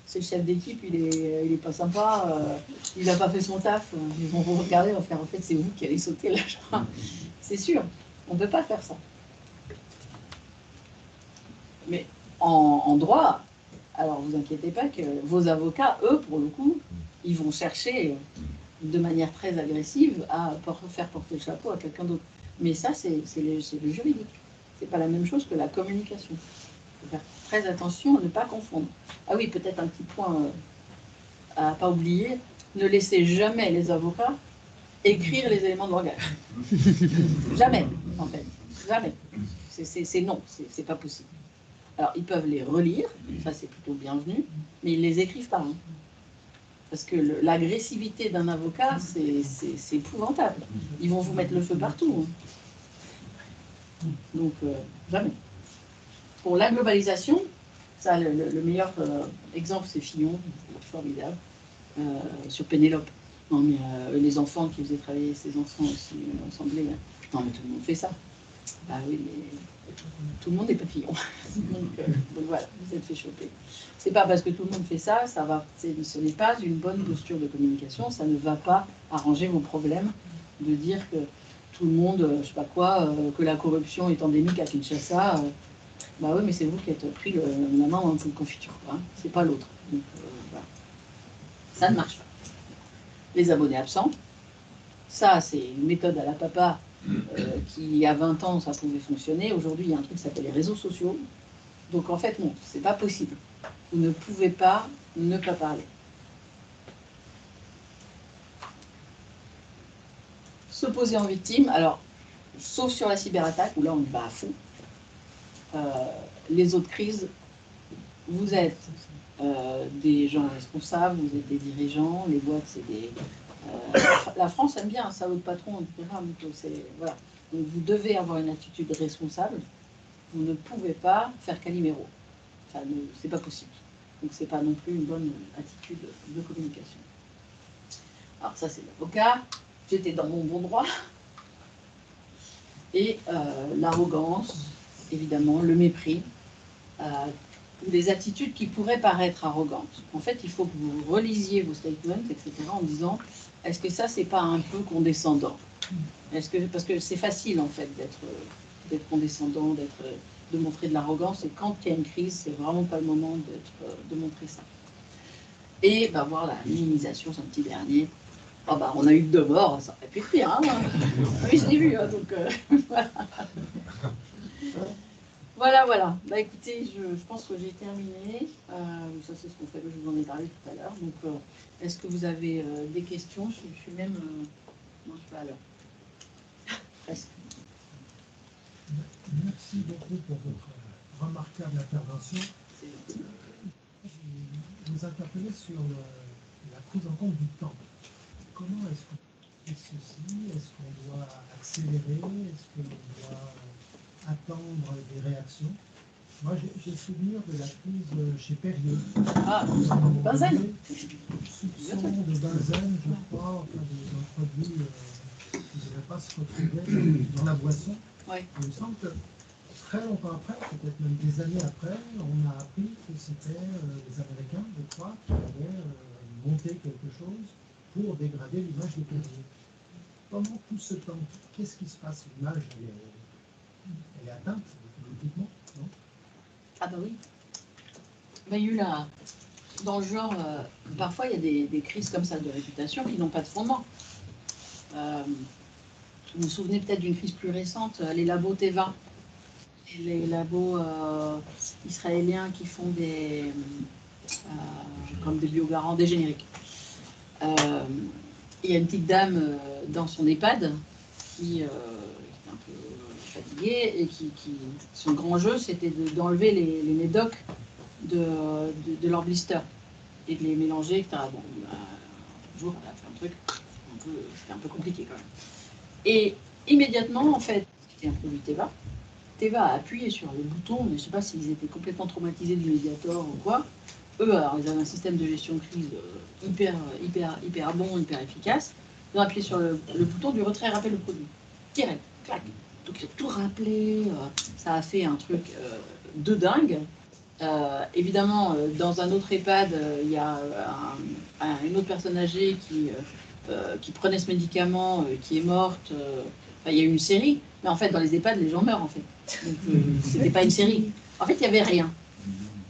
c'est le chef d'équipe, il est pas sympa, il n'a pas fait son taf. Ils vont vous regarder, ils vont faire en fait c'est vous qui allez sauter là. C'est sûr, on ne peut pas faire ça. Mais en droit, alors vous inquiétez pas que vos avocats, eux, pour le coup, ils vont chercher de manière très agressive à faire porter le chapeau à quelqu'un d'autre. Mais ça c'est le juridique. C'est pas la même chose que la communication. Il faut faire très attention à ne pas confondre. Ah oui, peut-être un petit point à ne pas oublier, ne laissez jamais les avocats écrire les éléments de langage. Jamais, en fait. Jamais. C'est non, c'est pas possible. Alors, ils peuvent les relire, ça c'est plutôt bienvenu, mais ils ne les écrivent pas. Hein. Parce que l'agressivité d'un avocat, c'est épouvantable. Ils vont vous mettre le feu partout. Hein. Donc, jamais. Pour la globalisation, ça, le meilleur exemple, c'est Fillon, formidable, sur Pénélope. Non, mais les enfants qui faisaient travailler ces enfants aussi ensemble. Non, mais tout le monde fait ça. Bah oui, mais tout le monde n'est pas Fillon. donc voilà, vous êtes fait choper. C'est pas parce que tout le monde fait ça, ce n'est pas une bonne posture de communication, ça ne va pas arranger vos problèmes de dire que tout le monde, je sais pas quoi, que la corruption est endémique à Kinshasa. Bah oui, mais c'est vous qui êtes pris la main dans une confiture, hein. C'est pas l'autre. Donc voilà. Ça ne marche pas. Les abonnés absents, ça c'est une méthode à la papa qui, il y a 20 ans, ça pouvait fonctionner. Aujourd'hui, il y a un truc qui s'appelle les réseaux sociaux. Donc en fait, non, c'est pas possible. Vous ne pouvez pas ne pas parler. S'opposer en victime, alors, sauf sur la cyberattaque, où là on y va à fond. Les autres crises, vous êtes des gens responsables, vous êtes des dirigeants, les boîtes c'est des La France aime bien ça, votre patron, etc. Donc, voilà. Donc vous devez avoir une attitude responsable. Vous ne pouvez pas faire Calimero. Enfin, c'est pas possible. Donc c'est pas non plus une bonne attitude de communication. Alors ça c'est l'avocat. J'étais dans mon bon droit. Et l'arrogance, évidemment, le mépris, ou des attitudes qui pourraient paraître arrogantes. En fait, il faut que vous relisiez vos statements, etc., en disant, est-ce que ça, c'est pas un peu condescendant? Parce que c'est facile, en fait, d'être condescendant, de montrer de l'arrogance, et quand il y a une crise, c'est vraiment pas le moment de montrer ça. Et ben voilà, l'immunisation, c'est un petit dernier. Oh bah, on a eu 2 morts, ça aurait pu être pire, hein. Oui, je l'ai vu, hein, donc voilà. Voilà. Bah écoutez, je pense que j'ai terminé. Ça, c'est ce qu'on fait, je vous en ai parlé tout à l'heure. Donc, est-ce que vous avez des questions? Je suis même... non, je suis pas à l'heure. Presque. Merci beaucoup pour votre remarquable intervention. Vous interpellez sur la prise en compte du temps. Comment est-ce qu'on fait ceci? Est-ce qu'on doit accélérer? Est-ce qu'on doit attendre des réactions? Moi, j'ai souvenir de la crise chez Perrier. Ah, benzène. Soupçon de benzène, je crois, enfin, d'un produit qui ne devrait pas se retrouver dans la boisson. Ouais. Il me semble que très longtemps après, peut-être même des années après, on a appris que c'était les Américains, je crois, qui avaient monté quelque chose pour dégrader l'image des Perrier. Pendant tout ce temps, qu'est-ce qui se passe? L'image, elle est atteinte, politiquement, non? Ah bah oui. Bah, il y a eu dans le genre, parfois il y a des crises comme ça de réputation qui n'ont pas de fondement. Vous vous souvenez peut-être d'une crise plus récente, les labos Teva, les labos israéliens qui font comme des biogarants, des génériques. Il y a une petite dame dans son EHPAD qui est un peu fatiguée et son grand jeu c'était d'enlever les médocs de leur blister et de les mélanger, etc. Bon, un jour elle a fait un truc, c'était un peu compliqué quand même. Et immédiatement, en fait, c'était un produit Teva. Teva a appuyé sur le bouton, mais je ne sais pas s'ils étaient complètement traumatisés du Mediator ou quoi. Eux, alors, ils avaient un système de gestion de crise hyper bon, hyper efficace. Ils ont appuyé sur le bouton du retrait et rappel de produit. Direct, clac. Donc, ils ont tout rappelé. Ça a fait un truc de dingue. Évidemment, dans un autre EHPAD, il y a une autre personne âgée qui prenait ce médicament, qui est morte. Il y a eu une série, mais en fait, dans les EHPAD, les gens meurent, en fait. Donc, c'était pas une série. En fait, il n'y avait rien.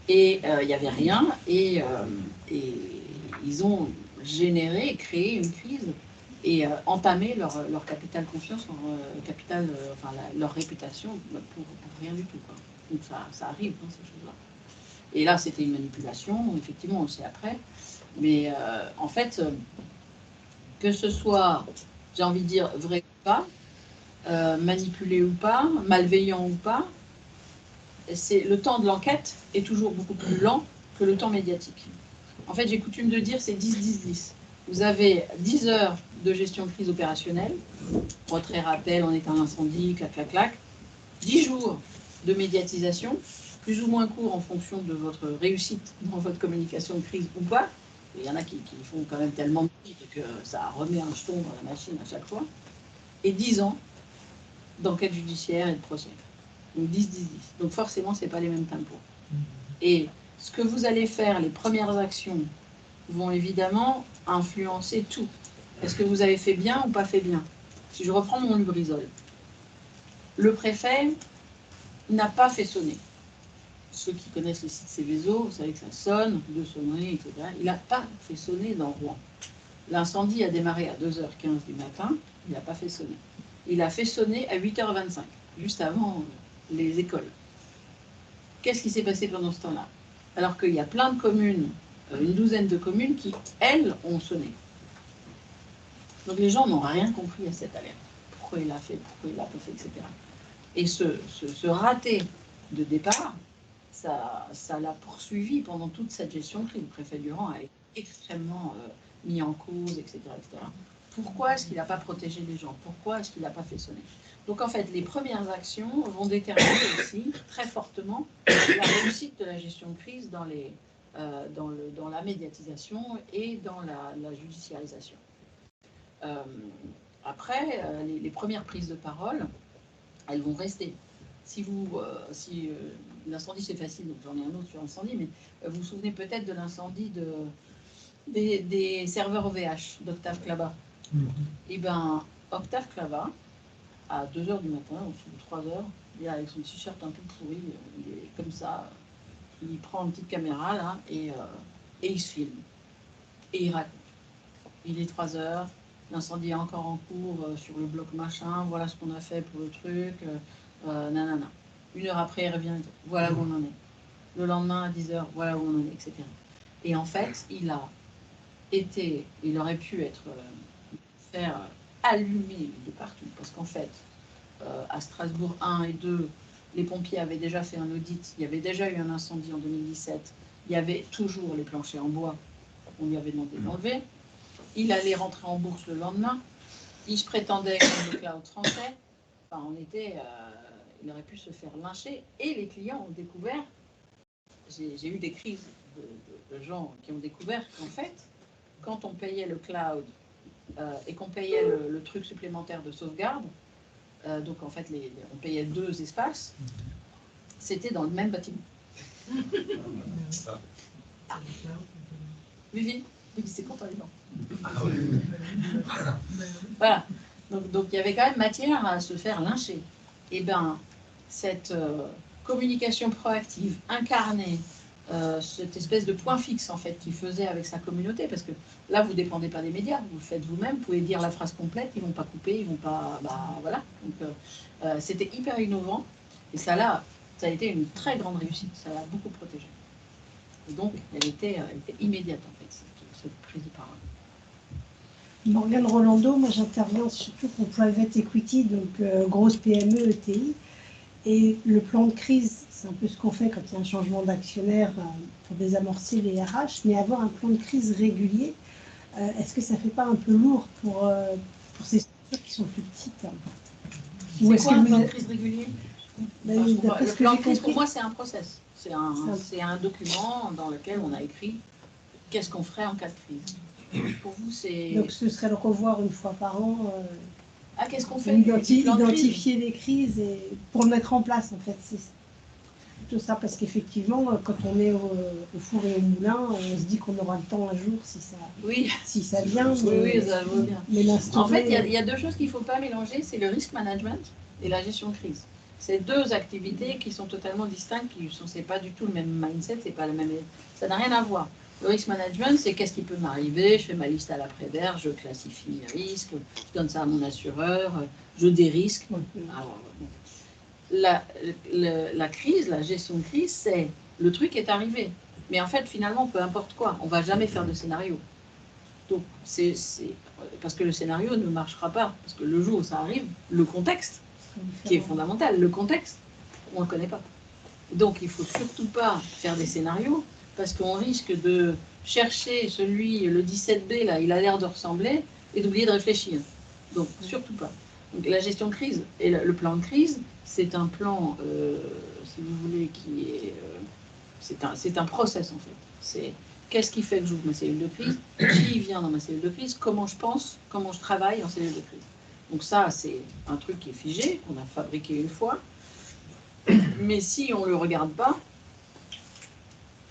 Et il n'y avait rien, et ils ont créé une crise, et entamé leur capital confiance, leur réputation, pour rien du tout, quoi. Donc ça arrive, hein, ces choses-là. Et là, c'était une manipulation, effectivement, on le sait après. Mais en fait, que ce soit, j'ai envie de dire, vrai ou pas, manipulé ou pas, malveillant ou pas, le temps de l'enquête est toujours beaucoup plus lent que le temps médiatique. En fait, j'ai coutume de dire c'est 10-10-10. Vous avez 10 heures de gestion de crise opérationnelle, retrait, rappel, en état d'incendie, clac, clac, clac. 10 jours de médiatisation, plus ou moins court en fonction de votre réussite dans votre communication de crise ou pas. Il y en a qui font quand même tellement vite que ça remet un jeton dans la machine à chaque fois. Et 10 ans d'enquête judiciaire et de procès. Donc 10-10-10. Donc forcément, ce n'est pas les mêmes tempos. Et ce que vous allez faire, les premières actions, vont évidemment influencer tout. Est-ce que vous avez fait bien ou pas fait bien? Si je reprends mon Lubrizol, le préfet n'a pas fait sonner. Ceux qui connaissent le site Céveso, vous savez que ça sonne, deux sonneries, etc. Il n'a pas fait sonner dans Rouen. L'incendie a démarré à 2h15 du matin, il n'a pas fait sonner. Il a fait sonner à 8h25, juste avant les écoles. Qu'est-ce qui s'est passé pendant ce temps-là? Alors qu'il y a plein de communes, une douzaine de communes qui, elles, ont sonné. Donc les gens n'ont rien compris à cette alerte. Pourquoi il l'a fait, pourquoi il l'a pas fait, etc. Et ce raté de départ, ça l'a poursuivi pendant toute cette gestion de crise. Le préfet Durand a été extrêmement mis en cause, etc., etc. Pourquoi est-ce qu'il n'a pas protégé les gens? Pourquoi est-ce qu'il n'a pas fait sonner? Donc en fait, les premières actions vont déterminer aussi très fortement la réussite de la gestion de crise dans la médiatisation et dans la judiciarisation. Après, les premières prises de parole, elles vont rester. Si l'incendie c'est facile, donc j'en ai un autre sur l'incendie, mais vous vous souvenez peut-être de l'incendie des serveurs OVH d'Octave Klaba. Et bien, Octave Klaba, à 2h du matin, ou 3h, il est avec son t-shirt un peu pourri, il est comme ça, il prend une petite caméra là, et il se filme. Et il raconte. Il est 3h, l'incendie est encore en cours sur le bloc machin, voilà ce qu'on a fait pour le truc, nanana. 1 heure après, il revient, voilà où on en est. Le lendemain, à 10h, voilà où on en est, etc. Et en fait, il aurait pu faire allumer de partout, parce qu'en fait, à Strasbourg 1 et 2, les pompiers avaient déjà fait un audit, il y avait déjà eu un incendie en 2017, il y avait toujours les planchers en bois, on lui avait demandé d'enlever. Il allait rentrer en bourse le lendemain. Il se prétendait comme le cloud français. Enfin, il aurait pu se faire lyncher. Et les clients ont découvert, j'ai eu des crises de gens qui ont découvert qu'en fait, quand on payait le cloud et qu'on payait le truc supplémentaire de sauvegarde, donc en fait, on payait 2 espaces, c'était dans le même bâtiment. Vivi, c'est content les gens. Voilà. Donc il y avait quand même matière à se faire lyncher. Et bien, cette communication proactive, incarnée, cette espèce de point fixe en fait qu'il faisait avec sa communauté, parce que là vous dépendez pas des médias, vous le faites vous-même, vous pouvez dire la phrase complète, ils vont pas couper, ils vont pas, voilà. Donc c'était hyper innovant et ça a été une très grande réussite, ça l'a beaucoup protégé. Et donc elle était immédiate en fait cette prise de parole. Morgane Rolando, moi j'interviens surtout pour Private Equity, donc grosse PME, ETI. Et le plan de crise, c'est un peu ce qu'on fait quand il y a un changement d'actionnaire pour désamorcer les RH, mais avoir un plan de crise régulier, est-ce que ça ne fait pas un peu lourd pour ces structures qui sont plus petites? C'est quoi un plan de crise régulier? Le plan de crise, pour moi, c'est un process. C'est un document dans lequel on a écrit qu'est-ce qu'on ferait en cas de crise. Pour vous, c'est... Donc ce serait le revoir une fois par an. Qu'est-ce qu'on fait? Identifier les crises et pour le mettre en place, en fait. C'est plutôt ça, parce qu'effectivement, quand on est au four et au moulin, on se dit qu'on aura le temps un jour si ça vient. Oui, ça vaut bien. Mais en fait, il y a 2 choses qu'il ne faut pas mélanger, c'est le risk management et la gestion de crise. C'est 2 activités qui sont totalement distinctes, c'est pas du tout le même mindset, c'est pas le même, ça n'a rien à voir. Le risk management, c'est qu'est-ce qui peut m'arriver, je fais ma liste à l'après-vert, je classifie mes risques, je donne ça à mon assureur, je dérisque. Alors, la crise, la gestion de crise, c'est le truc est arrivé. Mais en fait, finalement, peu importe quoi, on ne va jamais faire de scénario. Donc, parce que le scénario ne marchera pas. Parce que le jour où ça arrive, le contexte, qui est fondamental, le contexte, on ne le connaît pas. Donc, il ne faut surtout pas faire des scénarios, parce qu'on risque de chercher le 17B, là, il a l'air de ressembler, et d'oublier de réfléchir. Donc, surtout pas. Donc, la gestion de crise et le plan de crise, c'est un plan, si vous voulez, qui est... c'est un process, en fait. C'est qu'est-ce qui fait que j'ouvre ma cellule de crise, qui vient dans ma cellule de crise, comment je pense, comment je travaille en cellule de crise. Donc ça, c'est un truc qui est figé, qu'on a fabriqué une fois. Mais si on ne le regarde pas,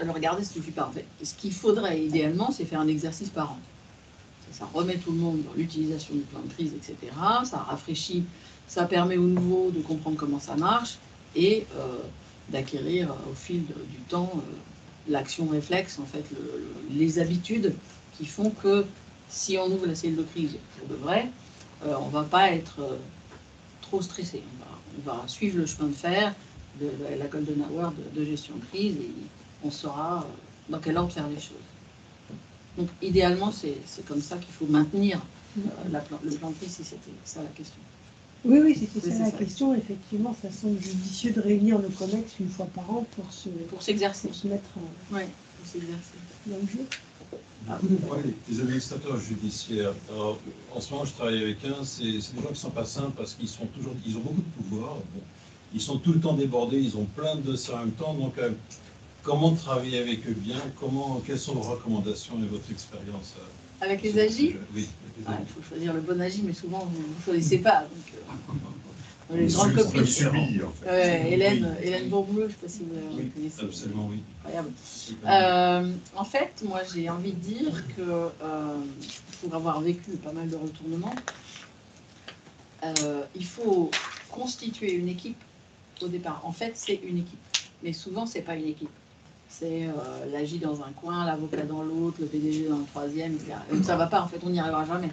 le regarder ne suffit pas en fait. Et ce qu'il faudrait idéalement, c'est faire un exercice par an. Ça remet tout le monde dans l'utilisation du plan de crise, etc. Ça rafraîchit, ça permet aux nouveaux de comprendre comment ça marche et d'acquérir au fil du temps l'action réflexe, en fait, les habitudes qui font que si on ouvre la cellule de crise pour de vrai, on ne va pas être trop stressé. On va suivre le chemin de fer de la Golden Hour de gestion de crise et on saura dans quel ordre faire les choses. Donc idéalement, c'est comme ça qu'il faut maintenir le plan de crise, si c'était ça la question. Oui, c'était ça la question. Effectivement, ça semble judicieux de réunir le COMEX une fois par an pour s'exercer. Pour se mettre pour s'exercer dans le jeu. Oui, les administrateurs judiciaires. Alors, en ce moment, je travaille avec un, c'est des gens qui ne sont pas simples parce qu'ils ils ont beaucoup de pouvoir. Bon, ils sont tout le temps débordés, ils ont plein de dossiers en même temps. Donc, comment travailler avec eux bien? Quelles sont vos recommandations et votre expérience avec les AGI? Oui. Il faut choisir le bon AGI, mais souvent vous ne choisissez pas. Donc, les grandes On copines. subit, en fait. Hélène Bourbleu, je ne sais pas si vous connaissez. Absolument, oui. Incroyable. En fait, moi j'ai envie de dire que pour avoir vécu pas mal de retournements, il faut constituer une équipe au départ. En fait, c'est une équipe. Mais souvent, c'est pas une équipe. C'est l'AJ dans un coin, l'avocat dans l'autre, le PDG dans le troisième, etc. Donc ça va pas, en fait, on n'y arrivera jamais.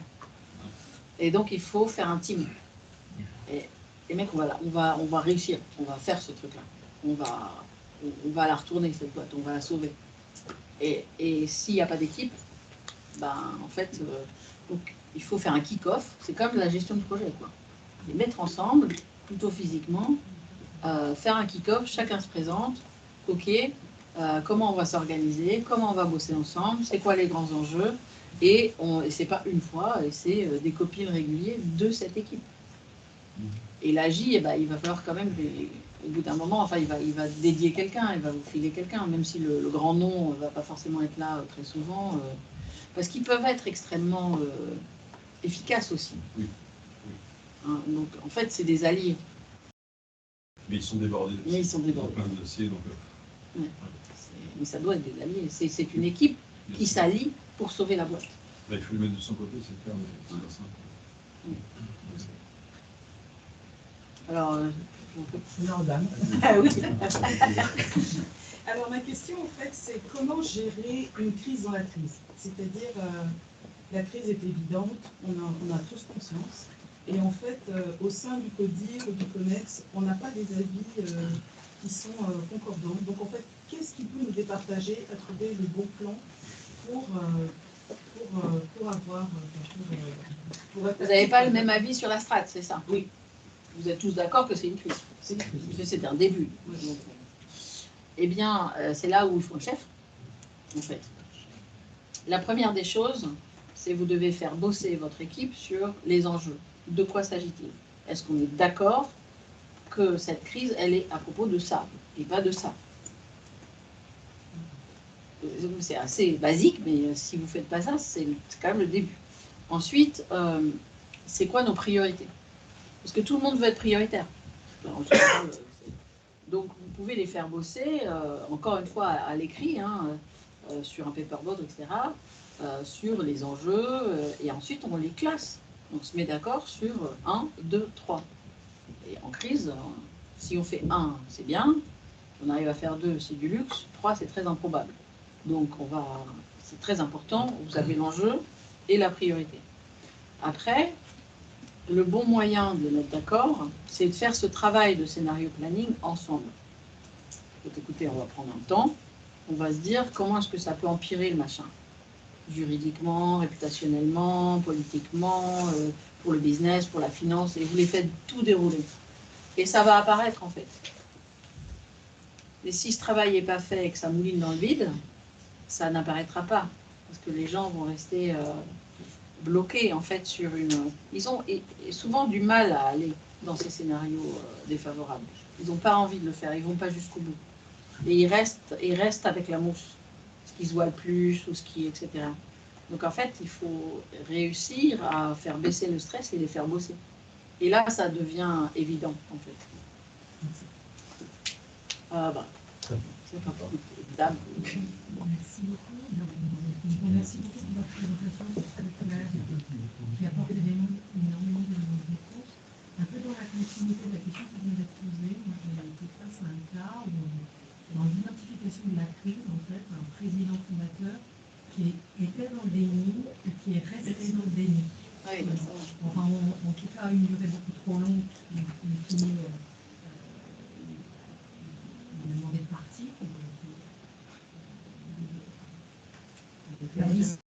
Et donc, il faut faire un team. Et les mecs, voilà, on va réussir, on va faire ce truc-là. On va la retourner, cette boîte, on va la sauver. Et s'il n'y a pas d'équipe, ben, en fait, donc, il faut faire un kick-off. C'est comme la gestion de projet, quoi. Les mettre ensemble, plutôt physiquement, faire un kick-off, chacun se présente, ok, comment on va s'organiser, comment on va bosser ensemble, c'est quoi les grands enjeux, et c'est pas une fois, c'est des copines réguliers de cette équipe. Et l'AJ, eh ben, il va falloir quand même, au bout d'un moment, enfin, il va dédier quelqu'un, il va vous filer quelqu'un, même si le grand nom ne va pas forcément être là très souvent, parce qu'ils peuvent être extrêmement efficaces aussi. Oui. Hein, donc, en fait, c'est des alliés. Mais ils sont débordés. Mais ils sont débordés. Plein de dossiers, donc. Ouais. Mais ça doit être des alliés. C'est une équipe qui s'allie pour sauver la boîte. Bah, il faut le mettre de son côté, c'est clair, mais c'est pas simple. Alors, Ah oui. Alors ma question en fait c'est comment gérer une crise dans la crise. C'est-à-dire la crise est évidente, on a tous conscience. Et en fait au sein du CODIR ou du CONEX, on n'a pas des avis qui sont concordants. Donc en fait, qu'est-ce qui peut nous départager à trouver le bon plan pour avoir... vous n'avez pas le même avis sur la strate, c'est ça? Oui. Vous êtes tous d'accord que c'est une crise? C'est une crise. C'est un début. Donc, eh bien, c'est là où il faut un chef, en fait. La première des choses, c'est vous devez faire bosser votre équipe sur les enjeux. De quoi s'agit-il? Est-ce qu'on est d'accord que cette crise, elle est à propos de ça, et pas de ça? C'est assez basique, mais si vous ne faites pas ça, c'est quand même le début. Ensuite, c'est quoi nos priorités? Parce que tout le monde veut être prioritaire. Donc, vous pouvez les faire bosser, encore une fois, à l'écrit, hein, sur un paperboard, etc., sur les enjeux, et ensuite, on les classe. On se met d'accord sur 1, 2, 3. Et en crise, si on fait 1, c'est bien. On arrive à faire 2, c'est du luxe. 3, c'est très improbable. Donc, c'est très important. Vous avez l'enjeu et la priorité. Après, le bon moyen de les mettre d'accord, c'est de faire ce travail de scénario planning ensemble. Donc, écoutez, on va prendre un temps. On va se dire comment est-ce que ça peut empirer le machin. Juridiquement, réputationnellement, politiquement, pour le business, pour la finance, et vous les faites tout dérouler. Et ça va apparaître en fait. Et si ce travail n'est pas fait et que ça mouline dans le vide, ça n'apparaîtra pas. Parce que les gens vont rester bloqués en fait sur une... Ils ont souvent du mal à aller dans ces scénarios défavorables. Ils n'ont pas envie de le faire, ils ne vont pas jusqu'au bout. Et ils restent avec la mousse, ce qui se voit le plus, ou ce qui, etc. Donc en fait, il faut réussir à faire baisser le stress et les faire bosser. Et là, ça devient évident, en fait. C'est pas bon. Dame. Merci beaucoup. Merci beaucoup pour votre présentation très claire qui apporte énormément de réponses. Un peu dans la continuité de la question qui vient d'être posée, moi j'ai été face à un cas où, dans l'identification de la crise, en fait, un président fondateur qui était dans le déni et qui est resté dans le déni. Oui, enfin, en tout cas, une durée beaucoup trop longue, il finit, il a demandé de partir. La liste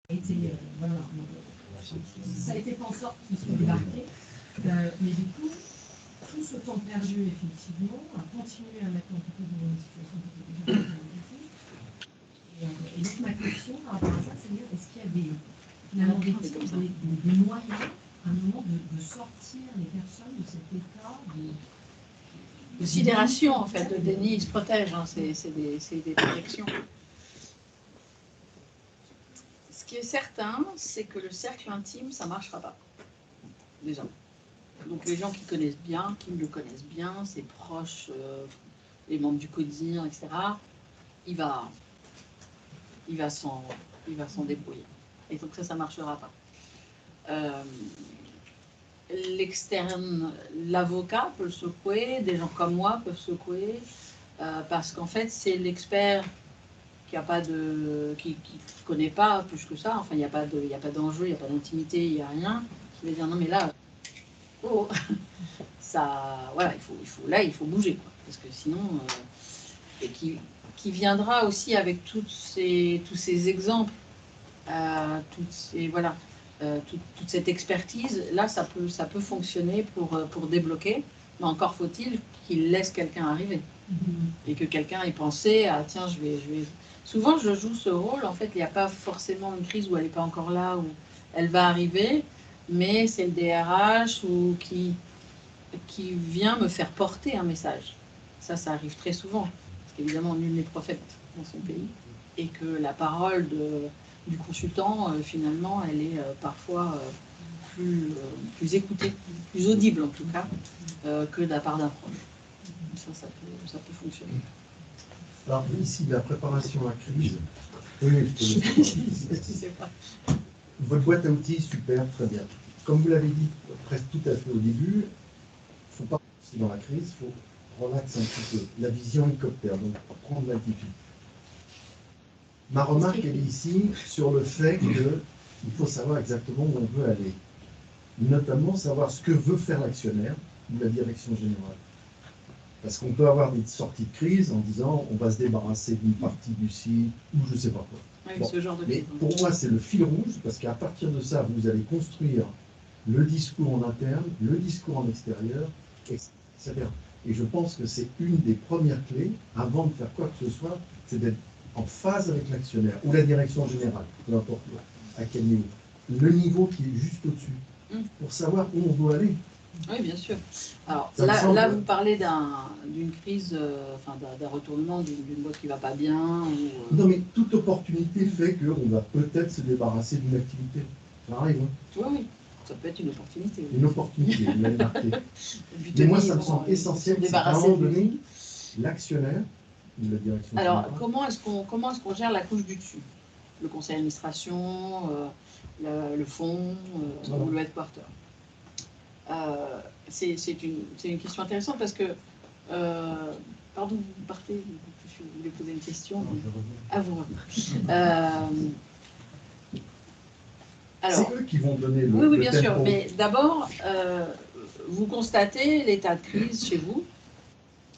a été, voilà, ça a été fait en sorte qu'ils soient débarqués. Mais du coup, tout ce temps perdu, effectivement, a continué à mettre en place dans une situation qui était déjà difficile. Et donc, ma question par rapport à ça, c'est finalement des moyens, à un moment, de sortir les personnes de cet état de sidération, en fait, de déni. Ils se protègent, hein, c'est des protections. Ce qui est certain, c'est que le cercle intime, ça ne marchera pas, déjà. Donc les gens qui connaissent bien, qui le connaissent bien, ses proches, les membres du CODIR, etc., il va s'en débrouiller. Et donc ça ne marchera pas. L'externe, l'avocat peut le secouer, des gens comme moi peuvent secouer, parce qu'en fait, c'est l'expert qui connaît pas plus que ça, enfin, il n'y a pas d'enjeu, il n'y a pas d'intimité, il n'y a rien, qui va dire non mais là, oh, ça, voilà, il faut bouger, quoi, parce que sinon, et qui viendra aussi avec tous ces exemples, toute cette expertise, là, ça peut fonctionner pour débloquer, mais encore faut-il qu'il laisse quelqu'un arriver, et que quelqu'un ait pensé, ah tiens, je vais... Souvent, je joue ce rôle, en fait, il n'y a pas forcément une crise où elle n'est pas encore là, où elle va arriver, mais c'est le DRH qui vient me faire porter un message. Ça arrive très souvent, parce qu'évidemment, nul n'est prophète dans son pays, et que la parole du consultant, finalement, elle est parfois plus écoutée, plus audible en tout cas, que de la part d'un proche. Ça peut fonctionner. Alors ici, la préparation à la crise, oui, je sais pas. Votre boîte à outils, super, très bien. Comme vous l'avez dit presque tout à fait au début, il ne faut pas passer dans la crise, il faut relaxer un petit peu. La vision hélicoptère, donc prendre l'altitude. Ma remarque, elle est ici sur le fait qu'il faut savoir exactement où on veut aller. Notamment savoir ce que veut faire l'actionnaire ou la direction générale. Parce qu'on peut avoir des sorties de crise en disant on va se débarrasser d'une partie du site ou je ne sais pas quoi. Oui, bon. Ce genre de Mais pour moi, c'est le fil rouge parce qu'à partir de ça, vous allez construire le discours en interne, le discours en extérieur, etc. Et je pense que c'est une des premières clés, avant de faire quoi que ce soit, c'est d'être en phase avec l'actionnaire ou la direction générale, peu importe à quel niveau. Le niveau qui est juste au-dessus, pour savoir où on doit aller. Oui, bien sûr. Alors là vous parlez d'une crise, d'un retournement d'une boîte qui ne va pas bien. Non, mais toute opportunité fait qu'on va peut-être se débarrasser d'une activité. Ça arrive. Hein. Oui, ça peut être une opportunité. Une opportunité, une marquée. Mais moi, ça me semble essentiel, c'est à un moment donné, l'actionnaire ou la direction. Alors, comment est-ce qu'on gère la couche du dessus? Le conseil d'administration, le fonds ou le headquarter. C'est une question intéressante parce que, pardon, vous partez, je voulais poser une question. À vous. C'est eux qui vont donner le Oui, bien tempo. sûr, mais d'abord, vous constatez l'état de crise chez vous.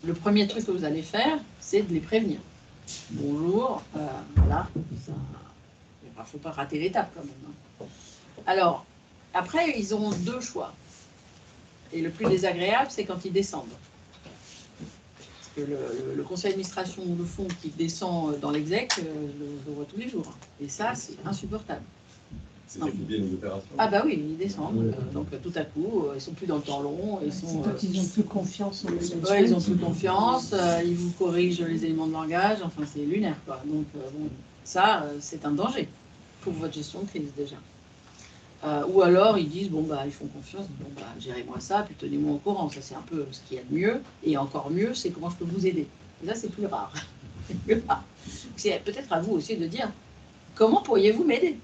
Le premier truc que vous allez faire, c'est de les prévenir. Bonjour, voilà, il ne faut pas rater l'étape quand même. Hein. Alors, après, ils ont deux choix. Et le plus désagréable, c'est quand ils descendent. Parce que le conseil d'administration ou le fonds qui descend dans l'exec, je le vois tous les jours. Et ça, c'est insupportable. C'est ça qui bien les opérations. Ah bah oui, ils descendent. Donc tout à coup, ils sont plus dans le temps long. C'est quand ils n'ont plus confiance en le management. Ouais, ils n'ont plus confiance, ils vous corrigent les éléments de langage. Enfin, c'est lunaire, quoi. Donc bon, ça, c'est un danger pour votre gestion de crise déjà. Ou alors ils disent bon bah ils font confiance, bon bah gérez-moi ça, puis tenez-moi au courant. Ça c'est un peu ce qu'il y a de mieux. Et encore mieux, c'est comment je peux vous aider. Et là c'est plus rare. C'est peut-être à vous aussi de dire comment pourriez-vous m'aider.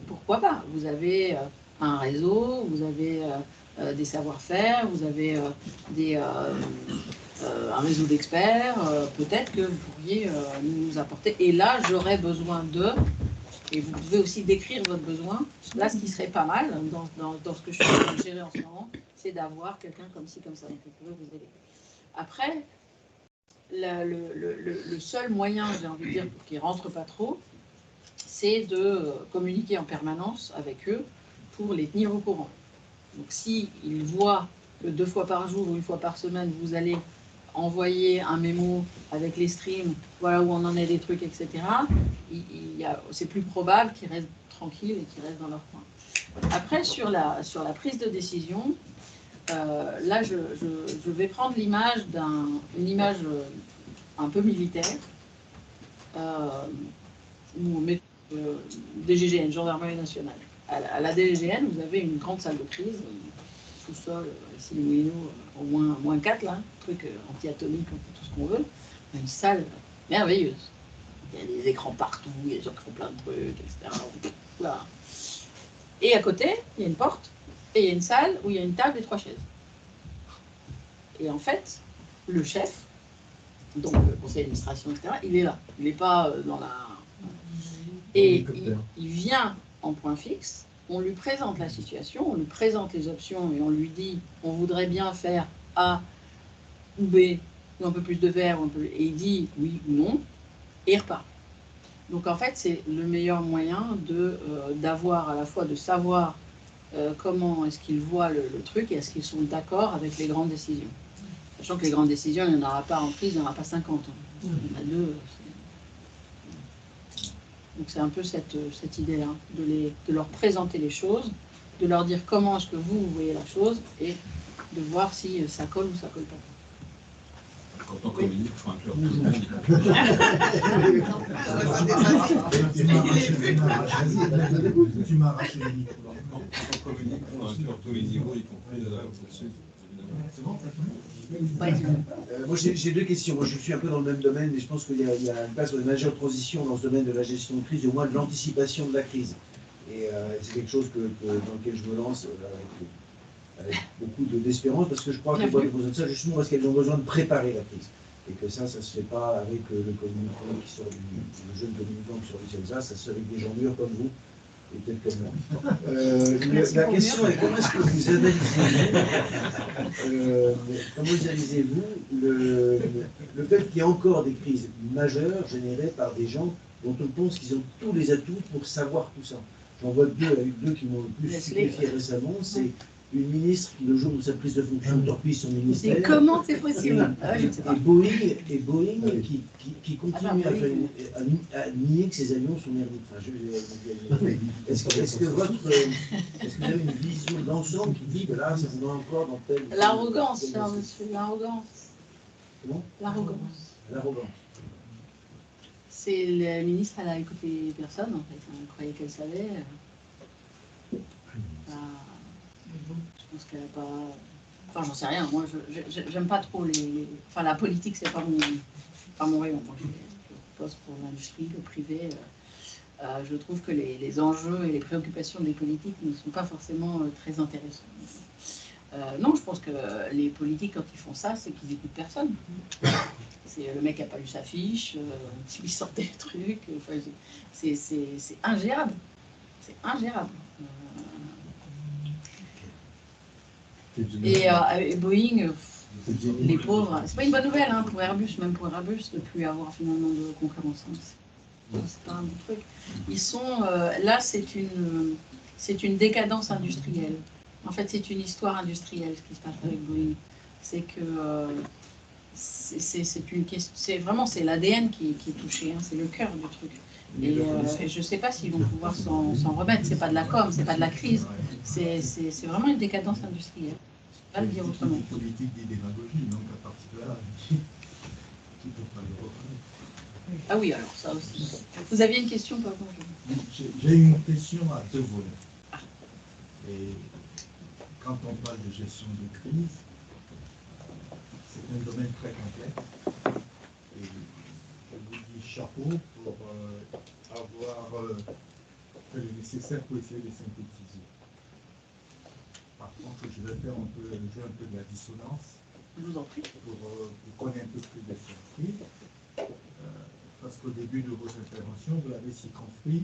Pourquoi pas? Vous avez un réseau, vous avez des savoir-faire, vous avez un réseau d'experts. Peut-être que vous pourriez nous apporter. Et là j'aurais besoin de. Et vous pouvez aussi décrire votre besoin. Là, ce qui serait pas mal, dans ce que je suis en train de gérer en ce moment, c'est d'avoir quelqu'un comme ci, comme ça. Donc, vous pouvez vous aider. Après, le seul moyen, j'ai envie de dire, qui ne rentre pas trop, c'est de communiquer en permanence avec eux pour les tenir au courant. Donc, s'ils voient que 2 fois par jour ou 1 fois par semaine, vous allez envoyer un mémo avec les streams, voilà où on en est des trucs, etc., c'est plus probable qu'ils restent tranquilles et qu'ils restent dans leur coin. Après, sur la prise de décision, là, je vais prendre l'image une image un peu militaire, DGGN, Gendarmerie nationale. À la DGGN, vous avez une grande salle de crise, sous-sol, ici les Moulineaux, au moins 4, là, truc anti-atomique, tout ce qu'on veut. Une salle merveilleuse. Il y a des écrans partout, il y a des gens qui font plein de trucs, etc. Voilà. Et à côté, il y a une porte, et il y a une salle où il y a une table et 3 chaises. Et en fait, le chef, donc le conseil d'administration, etc., il est là. Il n'est pas dans la... Et il vient en point fixe, on lui présente la situation, on lui présente les options et on lui dit on voudrait bien faire A ou B, ou un peu plus de vert, et il dit oui ou non, et il repart. Donc en fait, c'est le meilleur moyen d'avoir à la fois de savoir comment est-ce qu'ils voient le truc et est-ce qu'ils sont d'accord avec les grandes décisions. Sachant que les grandes décisions, il n'y en aura pas en prise, il n'y en aura pas 50. Il y en a 2. Donc c'est un peu cette idée-là, de leur présenter les choses, de leur dire comment est-ce que vous voyez la chose et de voir si ça colle ou ça colle pas. Quand on communique, il faut inclure tout le monde. Tu m'as arraché les micros. Quand on communique, il faut inclure tous les niveaux, y compris au-dessus. C'est bon, moi j'ai 2 questions. Moi je suis un peu dans le même domaine, mais je pense qu'il y a une place pour une majeure transition dans ce domaine de la gestion de crise, au moins de l'anticipation de la crise. Et c'est quelque chose dans lequel je me lance avec beaucoup d'espérance, parce que je crois que les boîtes ont besoin de ça justement parce qu'elles ont besoin de préparer la crise. Et que ça se fait pas avec le communicant qui sort le jeune communicant qui sort du CELSA, ça se fait avec des gens mûrs comme vous. Et peut-être comme moi. La question est comment est-ce que vous analysez-vous le fait qu'il y a encore des crises majeures générées par des gens dont on pense qu'ils ont tous les atouts pour savoir tout ça. J'en vois 2 qui m'ont le plus stupéfié récemment. C'est une ministre qui, le jour de sa prise de fonction, torpille son ministère. Et comment c'est possible? Et Boeing qui continue à nier que ces avions sont merdiques. Enfin, est-ce que vous avez une vision d'ensemble qui dit que là, ça vous va encore dans tel... L'arrogance, cher monsieur, l'arrogance. Comment? L'arrogance. L'arrogance. C'est la ministre, elle a écouté personne, en fait. Elle croyait qu'elle savait. Je pense qu'elle n'a pas... Enfin, j'en sais rien. Moi, j'aime pas trop les... Enfin, la politique, c'est pas mon rayon. Moi, je poste pour l'industrie, le privé. Je trouve que les enjeux et les préoccupations des politiques ne sont pas forcément très intéressants. Non, je pense que les politiques, quand ils font ça, c'est qu'ils n'écoutent personne. C'est le mec qui n'a pas lu sa fiche, qui lui sort des trucs. Enfin, c'est ingérable. C'est ingérable. Et Boeing, les pauvres, c'est pas une bonne nouvelle hein, pour Airbus, même pour Airbus, de plus avoir finalement de concurrence. C'est pas un bon truc. Ils sont là, c'est une décadence industrielle. En fait, c'est une histoire industrielle ce qui se passe avec Boeing. C'est que c'est vraiment l'ADN qui est touché, hein, c'est le cœur du truc. Et je ne sais pas s'ils vont pouvoir s'en remettre. C'est pas de la com, c'est pas de la crise. C'est vraiment une décadence industrielle. Pas le dire autrement. C'est une politique d'idéologie, donc à partir de là, il ne faut pas le reconnaître. Ah oui, alors ça aussi. Vous aviez une question, par contre? J'ai une question à 2 volets. Et quand on parle de gestion de crise, c'est un domaine très complexe. Et je vous dis chapeau pour avoir fait le nécessaire pour essayer de synthétiser. Par contre, je vais faire jouer un peu de la dissonance. Je vous en prie. Pour connaître un peu plus de circuits. Parce qu'au début de vos interventions, vous l'avez circonscrit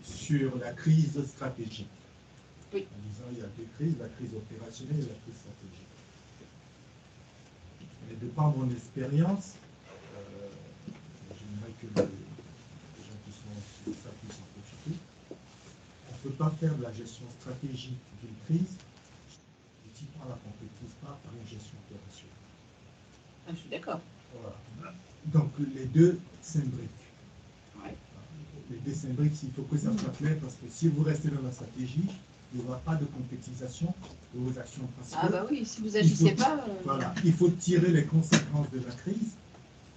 sur la crise stratégique. Oui. En disant il y a 2 crises, la crise opérationnelle et la crise stratégique. Mais de par mon expérience, j'aimerais que les gens qui sont sur ça puissent en profiter. On ne peut pas faire de la gestion stratégique d'une crise du type à la compte. concrétise pas par une gestion opérationnelle. Ah, je suis d'accord. Voilà. Donc les deux s'imbriquent. Ouais. Les deux s'imbriquent, il faut que ça soit clair, parce que si vous restez dans la stratégie, il n'y aura pas de concrétisation de vos actions principales. Ah bah oui, si vous agissez pas... Voilà, il faut tirer les conséquences de la crise,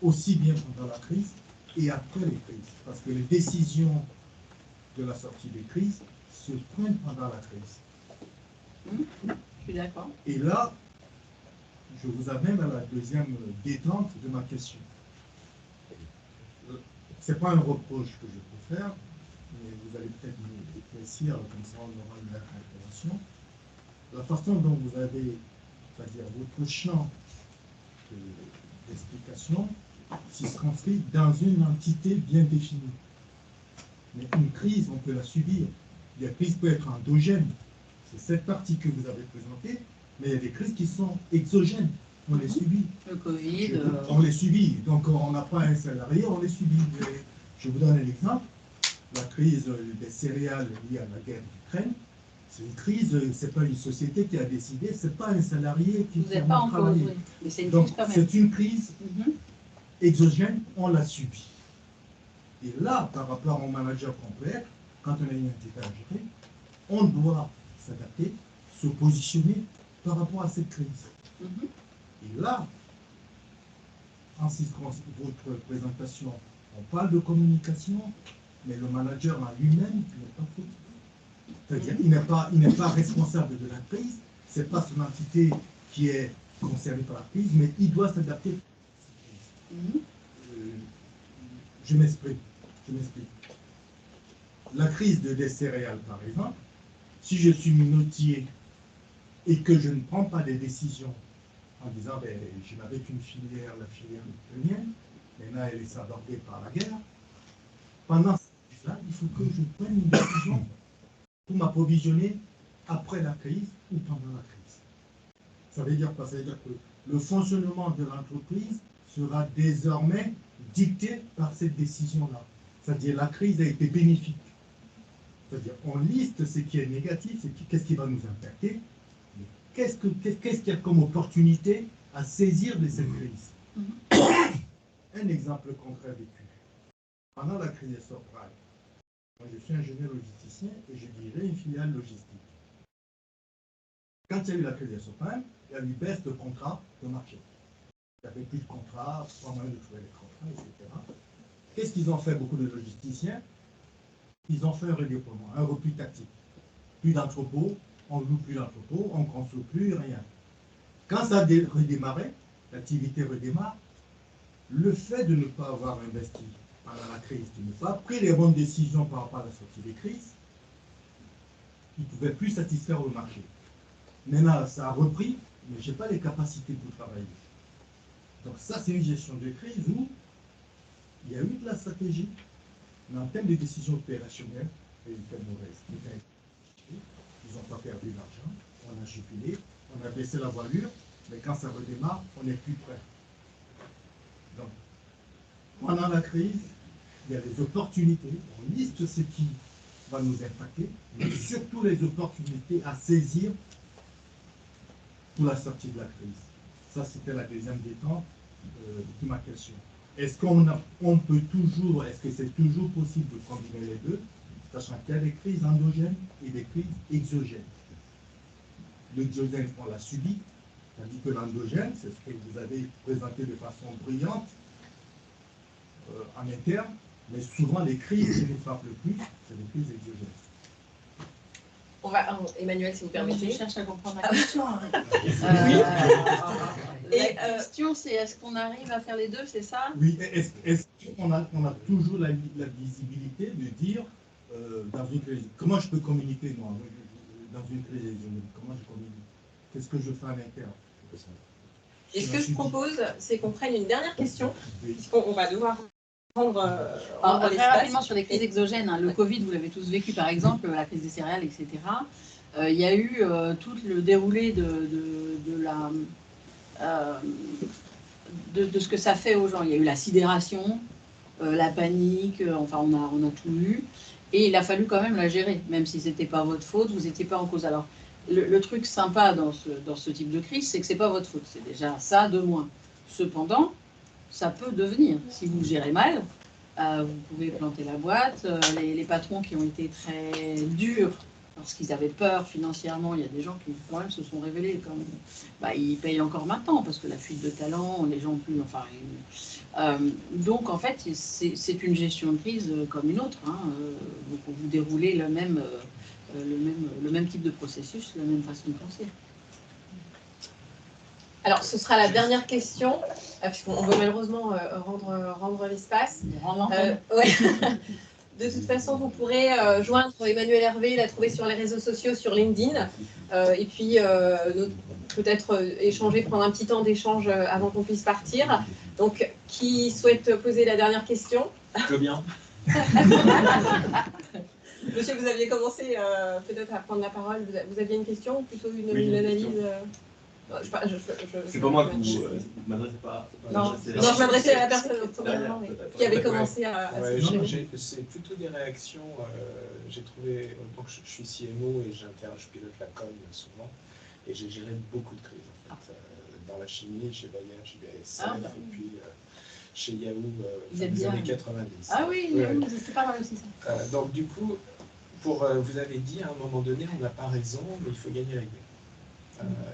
aussi bien pendant la crise et après les crises. Parce que les décisions de la sortie des crises se prennent pendant la crise. Je suis d'accord. Et là, je vous amène à la deuxième détente de ma question. Ce n'est pas un reproche que je peux faire, mais vous allez peut-être me éclaircir, comme ça on aura une intervention. La façon dont vous avez, c'est-à-dire votre champ d'explication, circonscrit dans une entité bien définie. Mais une crise, on peut la subir. La crise peut être endogène. C'est cette partie que vous avez présentée, mais il y a des crises qui sont exogènes. On les subit. Le Covid... On les subit. Donc on n'a pas un salarié, on les subit. Je vous donne un exemple. La crise des céréales liée à la guerre d'Ukraine, c'est une crise, ce n'est pas une société qui a décidé, ce n'est pas un salarié qui vous n'êtes pas en cause, oui. Mais c'est une crise quand même. C'est une crise exogène, on l'a subie. Et là, par rapport au manager complet, quand on a une entité à gérer, on doit s'adapter, se positionner par rapport à cette crise. Et là, en ce qui concerne votre présentation, on parle de communication, mais le manager en lui-même n'est pas fautif. C'est-à-dire qu'il n'est pas responsable de la crise, ce n'est pas son entité qui est concernée par la crise, mais il doit s'adapter. Je m'explique. La crise des céréales, par exemple, si je suis minotier et que je ne prends pas des décisions en disant ben, je n'avais qu'une filière, la filière ukrainienne, maintenant elle est sabordée par la guerre, pendant cette crise-là, il faut que je prenne une décision pour m'approvisionner après la crise ou pendant la crise. Ça veut dire quoi? Ça veut dire que le fonctionnement de l'entreprise sera désormais dicté par cette décision-là. C'est-à-dire la crise a été bénéfique. C'est-à-dire on liste ce qui est négatif, qu'est-ce qui va nous impacter, mais qu'est-ce qu'il y a comme opportunité à saisir de cette crise. Un exemple concret vécu. Pendant la crise des subprimes, moi je suis ingénieur logisticien et je dirais une filiale logistique. Quand il y a eu la crise des subprimes, il y a eu baisse de contrats de marché. Il n'y avait plus de contrats, pas moyen de trouver les contrats, etc. Qu'est-ce qu'ils ont fait, beaucoup de logisticiens? Ils ont fait un redéploiement, un repli tactique. Plus d'entrepôts, on ne loue plus d'entrepôts, on ne construit plus rien. Quand ça a redémarré, l'activité redémarre, le fait de ne pas avoir investi pendant la crise, de ne pas avoir pris les bonnes décisions par rapport à la sortie des crises, ils ne pouvaient plus satisfaire le marché. Maintenant, ça a repris, mais je n'ai pas les capacités pour travailler. Donc ça, c'est une gestion de crise où il y a eu de la stratégie, mais en termes de décisions opérationnelles, elles étaient mauvaises. Ils n'ont pas perdu d'argent, on a jubilé, on a baissé la voilure, mais quand ça redémarre, on n'est plus prêt. Donc, pendant la crise, il y a des opportunités, on liste ce qui va nous impacter, mais surtout les opportunités à saisir pour la sortie de la crise. Ça, c'était la deuxième détente de ma question. Est-ce qu'on peut toujours, est-ce que c'est toujours possible de combiner les deux, sachant qu'il y a des crises endogènes et des crises exogènes? L'exogène, on l'a subi, tandis que l'endogène, c'est ce que vous avez présenté de façon brillante en interne, mais souvent les crises qui nous frappent le plus, c'est les crises exogènes. Emmanuel, si vous permettez. Je cherche à comprendre la question. La question, c'est est-ce qu'on arrive à faire les deux, c'est ça? Oui, est-ce qu'on a toujours la visibilité de dire, dans une crise, comment je peux communiquer, moi, dans une crise, comment je communique? Qu'est-ce que je fais à l'interne? Et ce que je propose, c'est qu'on prenne une dernière question, puisqu'on va devoir prendre très rapidement sur les crises exogènes. Hein, le Covid, vous l'avez tous vécu, par exemple, la crise des céréales, etc. Il y a eu tout le déroulé de ce que ça fait aux gens. Il y a eu la sidération, la panique, enfin on a tout eu. Et il a fallu quand même la gérer, même si ce n'était pas votre faute, vous n'étiez pas en cause. Alors, le truc sympa dans ce type de crise, c'est que c'est pas votre faute. C'est déjà ça de moins. Cependant, ça peut devenir. Si vous gérez mal, vous pouvez planter la boîte. Les patrons qui ont été très durs parce qu'ils avaient peur financièrement, il y a des gens qui quand même se sont révélés comme ils payent encore maintenant parce que la fuite de talent, les gens plus, enfin, donc en fait c'est une gestion de crise comme une autre. Hein. Vous déroulez le même type de processus, la même façon de penser. Alors, ce sera la dernière question, puisqu'on veut malheureusement rendre l'espace. Ouais. De toute façon, vous pourrez joindre Emmanuelle Hervé, la trouver sur les réseaux sociaux, sur LinkedIn, et puis peut-être échanger, prendre un petit temps d'échange avant qu'on puisse partir. Donc, qui souhaite poser la dernière question? Je veux bien. Monsieur, vous aviez commencé peut-être à prendre la parole. Vous aviez une question ou plutôt une analyse C'est pas moi que vous m'adressez pas. Non, je m'adressais à la personne qui avait commencé à c'est plutôt des réactions. J'ai trouvé. Donc, je suis CMO et je pilote la com souvent. Et j'ai géré beaucoup de crises, en fait. Dans la chimie, chez Bayer, chez BASF, et puis chez Yahoo, dans les années 90. Ah oui, Yahoo, c'est pas mal aussi ça. Donc, du coup, vous avez dit à un moment donné, on n'a pas raison, mais il faut gagner la guerre.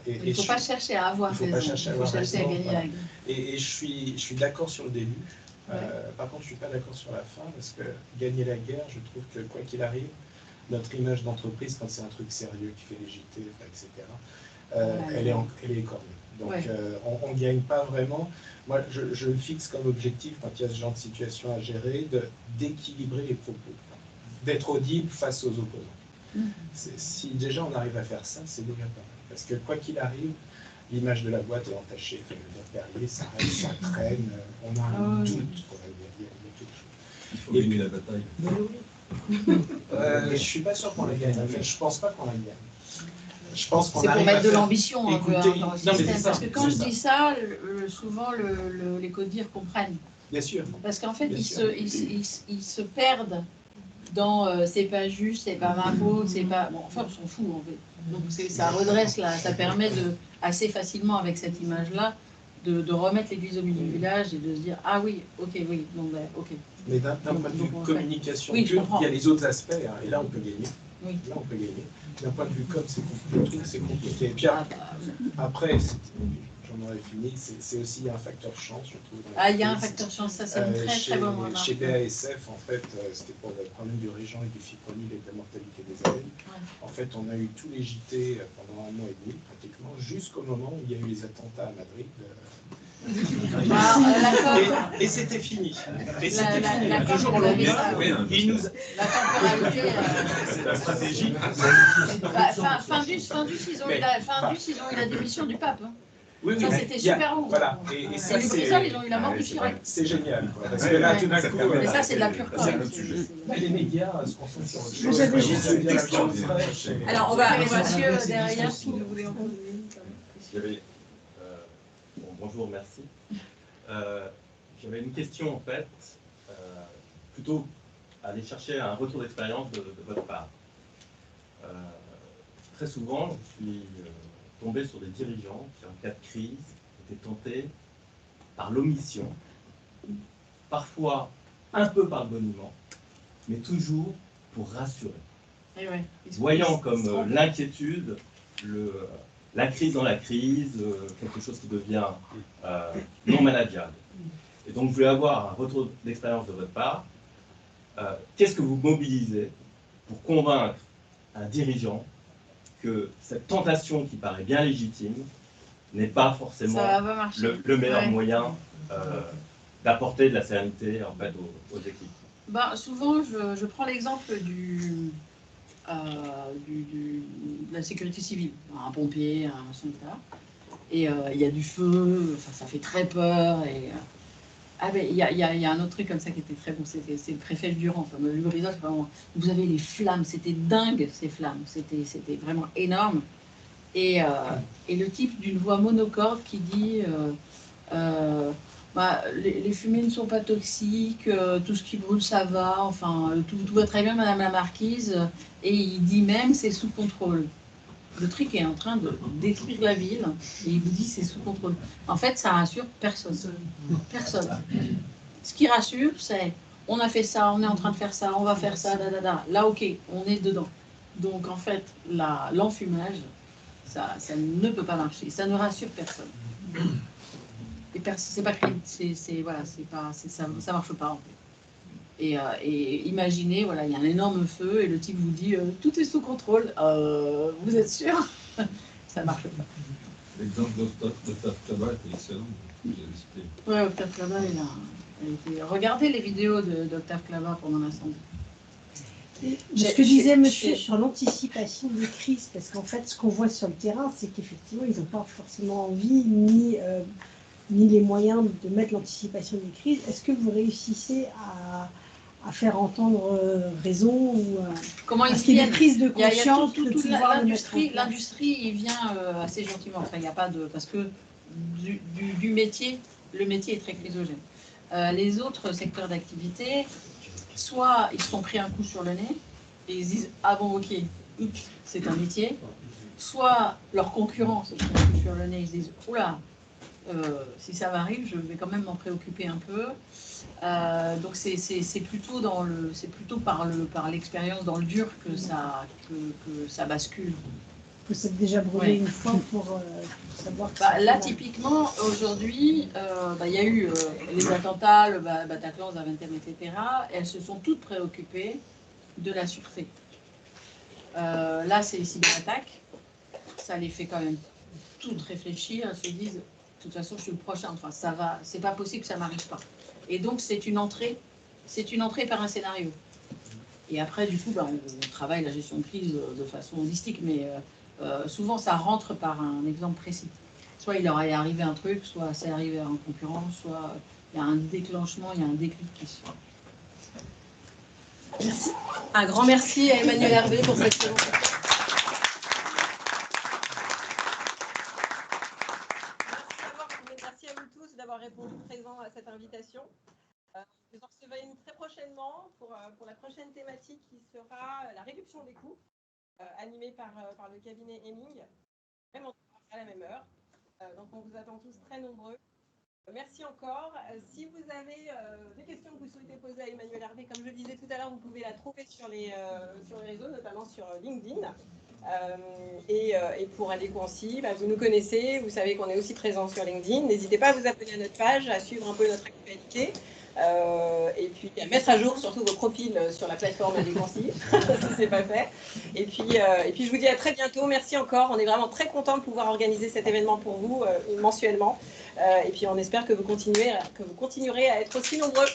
Il ne faut pas chercher à avoir raison, il faut chercher à gagner la guerre. Et je suis d'accord sur le début. Par contre, je ne suis pas d'accord sur la fin, parce que gagner la guerre, je trouve que quoi qu'il arrive, notre image d'entreprise, quand c'est un truc sérieux qui fait les JT, etc., elle est écornée. Donc, on ne gagne pas vraiment. Moi, je fixe comme objectif, quand il y a ce genre de situation à gérer, d'équilibrer les propos, d'être audible face aux opposants. Si déjà on arrive à faire ça, c'est déjà pas mal. Parce que quoi qu'il arrive, l'image de la boîte est entachée. Derrière, ça reste, ça traîne, on a un doute. Il y a quelque chose. Il faut gagner la bataille. Je ne suis pas sûr qu'on la gagne. Je ne pense pas qu'on la gagne. Je pense qu'on c'est pour mettre de l'ambition un peu dans le système. Parce que quand je dis ça, souvent les codir comprennent. Bien sûr. Parce qu'en fait, ils se perdent dans c'est pas juste, c'est pas ma faute, c'est pas. Bon, enfin, on s'en fout en fait. Donc ça redresse là, ça permet assez facilement avec cette image-là de remettre l'église au milieu du village et de se dire ah oui, ok, oui, donc ok. Mais d'un point de vue communication pure, il y a les autres aspects, hein, et là on peut gagner. Oui. Là on peut gagner. D'un point de vue com, c'est compliqué. Et puis après, j'en aurais fini, c'est aussi un facteur chance, je trouve. Il y a un facteur chance, ça c'est une très bonne remarque. Chez BASF, en fait, c'était pour le problème du régent et du fipronil et de la mortalité des abeilles. En fait, on a eu tous les JT pendant un mois et demi, pratiquement, jusqu'au moment où il y a eu les attentats à Madrid. Et c'était fini. Et c'était fini. La jour au lendemain, la temporalité. C'est la stratégie. Fin d'us, ils ont eu la démission du pape. Oui, ça, c'était super long. Voilà. Et ça, les Grisol, ils ont eu la mort du curé. C'est génial. Parce que là, tout d'un coup. Mais ça, c'est de la pure com. Les médias se concentrent sur autre chose. Vous avez juste une question. Alors, on va. Monsieur derrière, si vous voulez en poser. Bonjour, merci. J'avais une question en fait, plutôt aller chercher un retour d'expérience de votre part. Très souvent, je suis tombé sur des dirigeants qui, en cas de crise, étaient tentés par l'omission, parfois un peu par le boniment, mais toujours pour rassurer. Voyant comme l'inquiétude, la crise dans la crise, quelque chose qui devient non manageable. Et donc, je voulais avoir un retour d'expérience de votre part. Qu'est-ce que vous mobilisez pour convaincre un dirigeant que cette tentation qui paraît bien légitime n'est pas forcément le meilleur moyen d'apporter de la sérénité en fait, aux équipes? Souvent, je prends l'exemple de la sécurité civile, un pompier, un soldat, et il y a du feu, ça fait très peur. Il y a un autre truc comme ça qui était très bon, c'est le préfet Durand. Le Brisol, vous avez les flammes, c'était dingue ces flammes, c'était vraiment énorme. Et le type d'une voix monocorde qui dit les fumées ne sont pas toxiques, tout ce qui brûle ça va, enfin tout va très bien madame la marquise, et il dit même c'est sous contrôle. le truc est en train de détruire la ville et il vous dit c'est sous contrôle. En fait, ça rassure personne. Personne. Ce qui rassure, c'est on a fait ça, on est en train de faire ça, on va faire ça, Là, ok, on est dedans. Donc, en fait, l'enfumage, ça ne peut pas marcher. Ça ne rassure personne. Et c'est pas voilà, ça marche pas en fait. Et imaginez, voilà, il y a un énorme feu et le type vous dit tout est sous contrôle. Vous êtes sûr? Ça marche pas. L'exemple d'Octave Klaba est excellent. Oui, Octave Klaba, regardez les vidéos d'Octave Klaba pendant l'incendie. Ce que disait monsieur sur l'anticipation des crises, parce qu'en fait, ce qu'on voit sur le terrain, c'est qu'effectivement, ils n'ont pas forcément envie ni les moyens de mettre l'anticipation des crises. Est-ce que vous réussissez à faire entendre raison ou comment est-ce qu'il y a des prises de conscience l'industrie, il vient assez gentiment. Enfin, il n'y a pas de parce que du métier, le métier est très chrysogène. Les autres secteurs d'activité, soit ils se sont pris un coup sur le nez et ils se disent ah bon ok, c'est un métier. Soit leurs concurrents se prennent un coup sur le nez, ils se disent oula. Si ça m'arrive, je vais quand même m'en préoccuper un peu. Donc c'est plutôt par l'expérience dans le dur que ça bascule. Vous êtes déjà brûlé une fois pour savoir. Là typiquement aujourd'hui, il y a eu les attentats, le Bataclan, Zaventem, etc. Elles se sont toutes préoccupées de la sûreté. Là c'est les cyberattaques, ça les fait quand même toutes réfléchir. Elles se disent de toute façon, je suis le prochain. Enfin, ça va. C'est pas possible que ça m'arrive pas. Et donc, c'est une entrée par un scénario. Et après, du coup, on travaille la gestion de crise de façon holistique, mais souvent, ça rentre par un exemple précis. Soit il leur est arrivé un truc, soit c'est arrivé à un concurrent, soit il y a un déclenchement, il y a un déclic qui se fait. Merci. Un grand merci à Emmanuel Hervé pour cette présentation. Merci à vous tous d'avoir répondu présent à cette invitation. Vous en recevrez une très prochainement pour la prochaine thématique qui sera la réduction des coûts, animée par le cabinet Hemming, vraiment à la même heure. Donc on vous attend tous très nombreux. Merci encore. Si vous avez des questions que vous souhaitez poser à Emmanuel Hervé, comme je le disais tout à l'heure, vous pouvez la trouver sur les réseaux, notamment sur LinkedIn. Et pour Adéquancy, vous nous connaissez, vous savez qu'on est aussi présent sur LinkedIn. N'hésitez pas à vous abonner à notre page, à suivre un peu notre actualité. Et puis à mettre à jour surtout vos profils sur la plateforme Adéquancy, si ce n'est pas fait. Et puis je vous dis à très bientôt. Merci encore. On est vraiment très contents de pouvoir organiser cet événement pour vous mensuellement. Et puis on espère que vous continuerez à être aussi nombreux.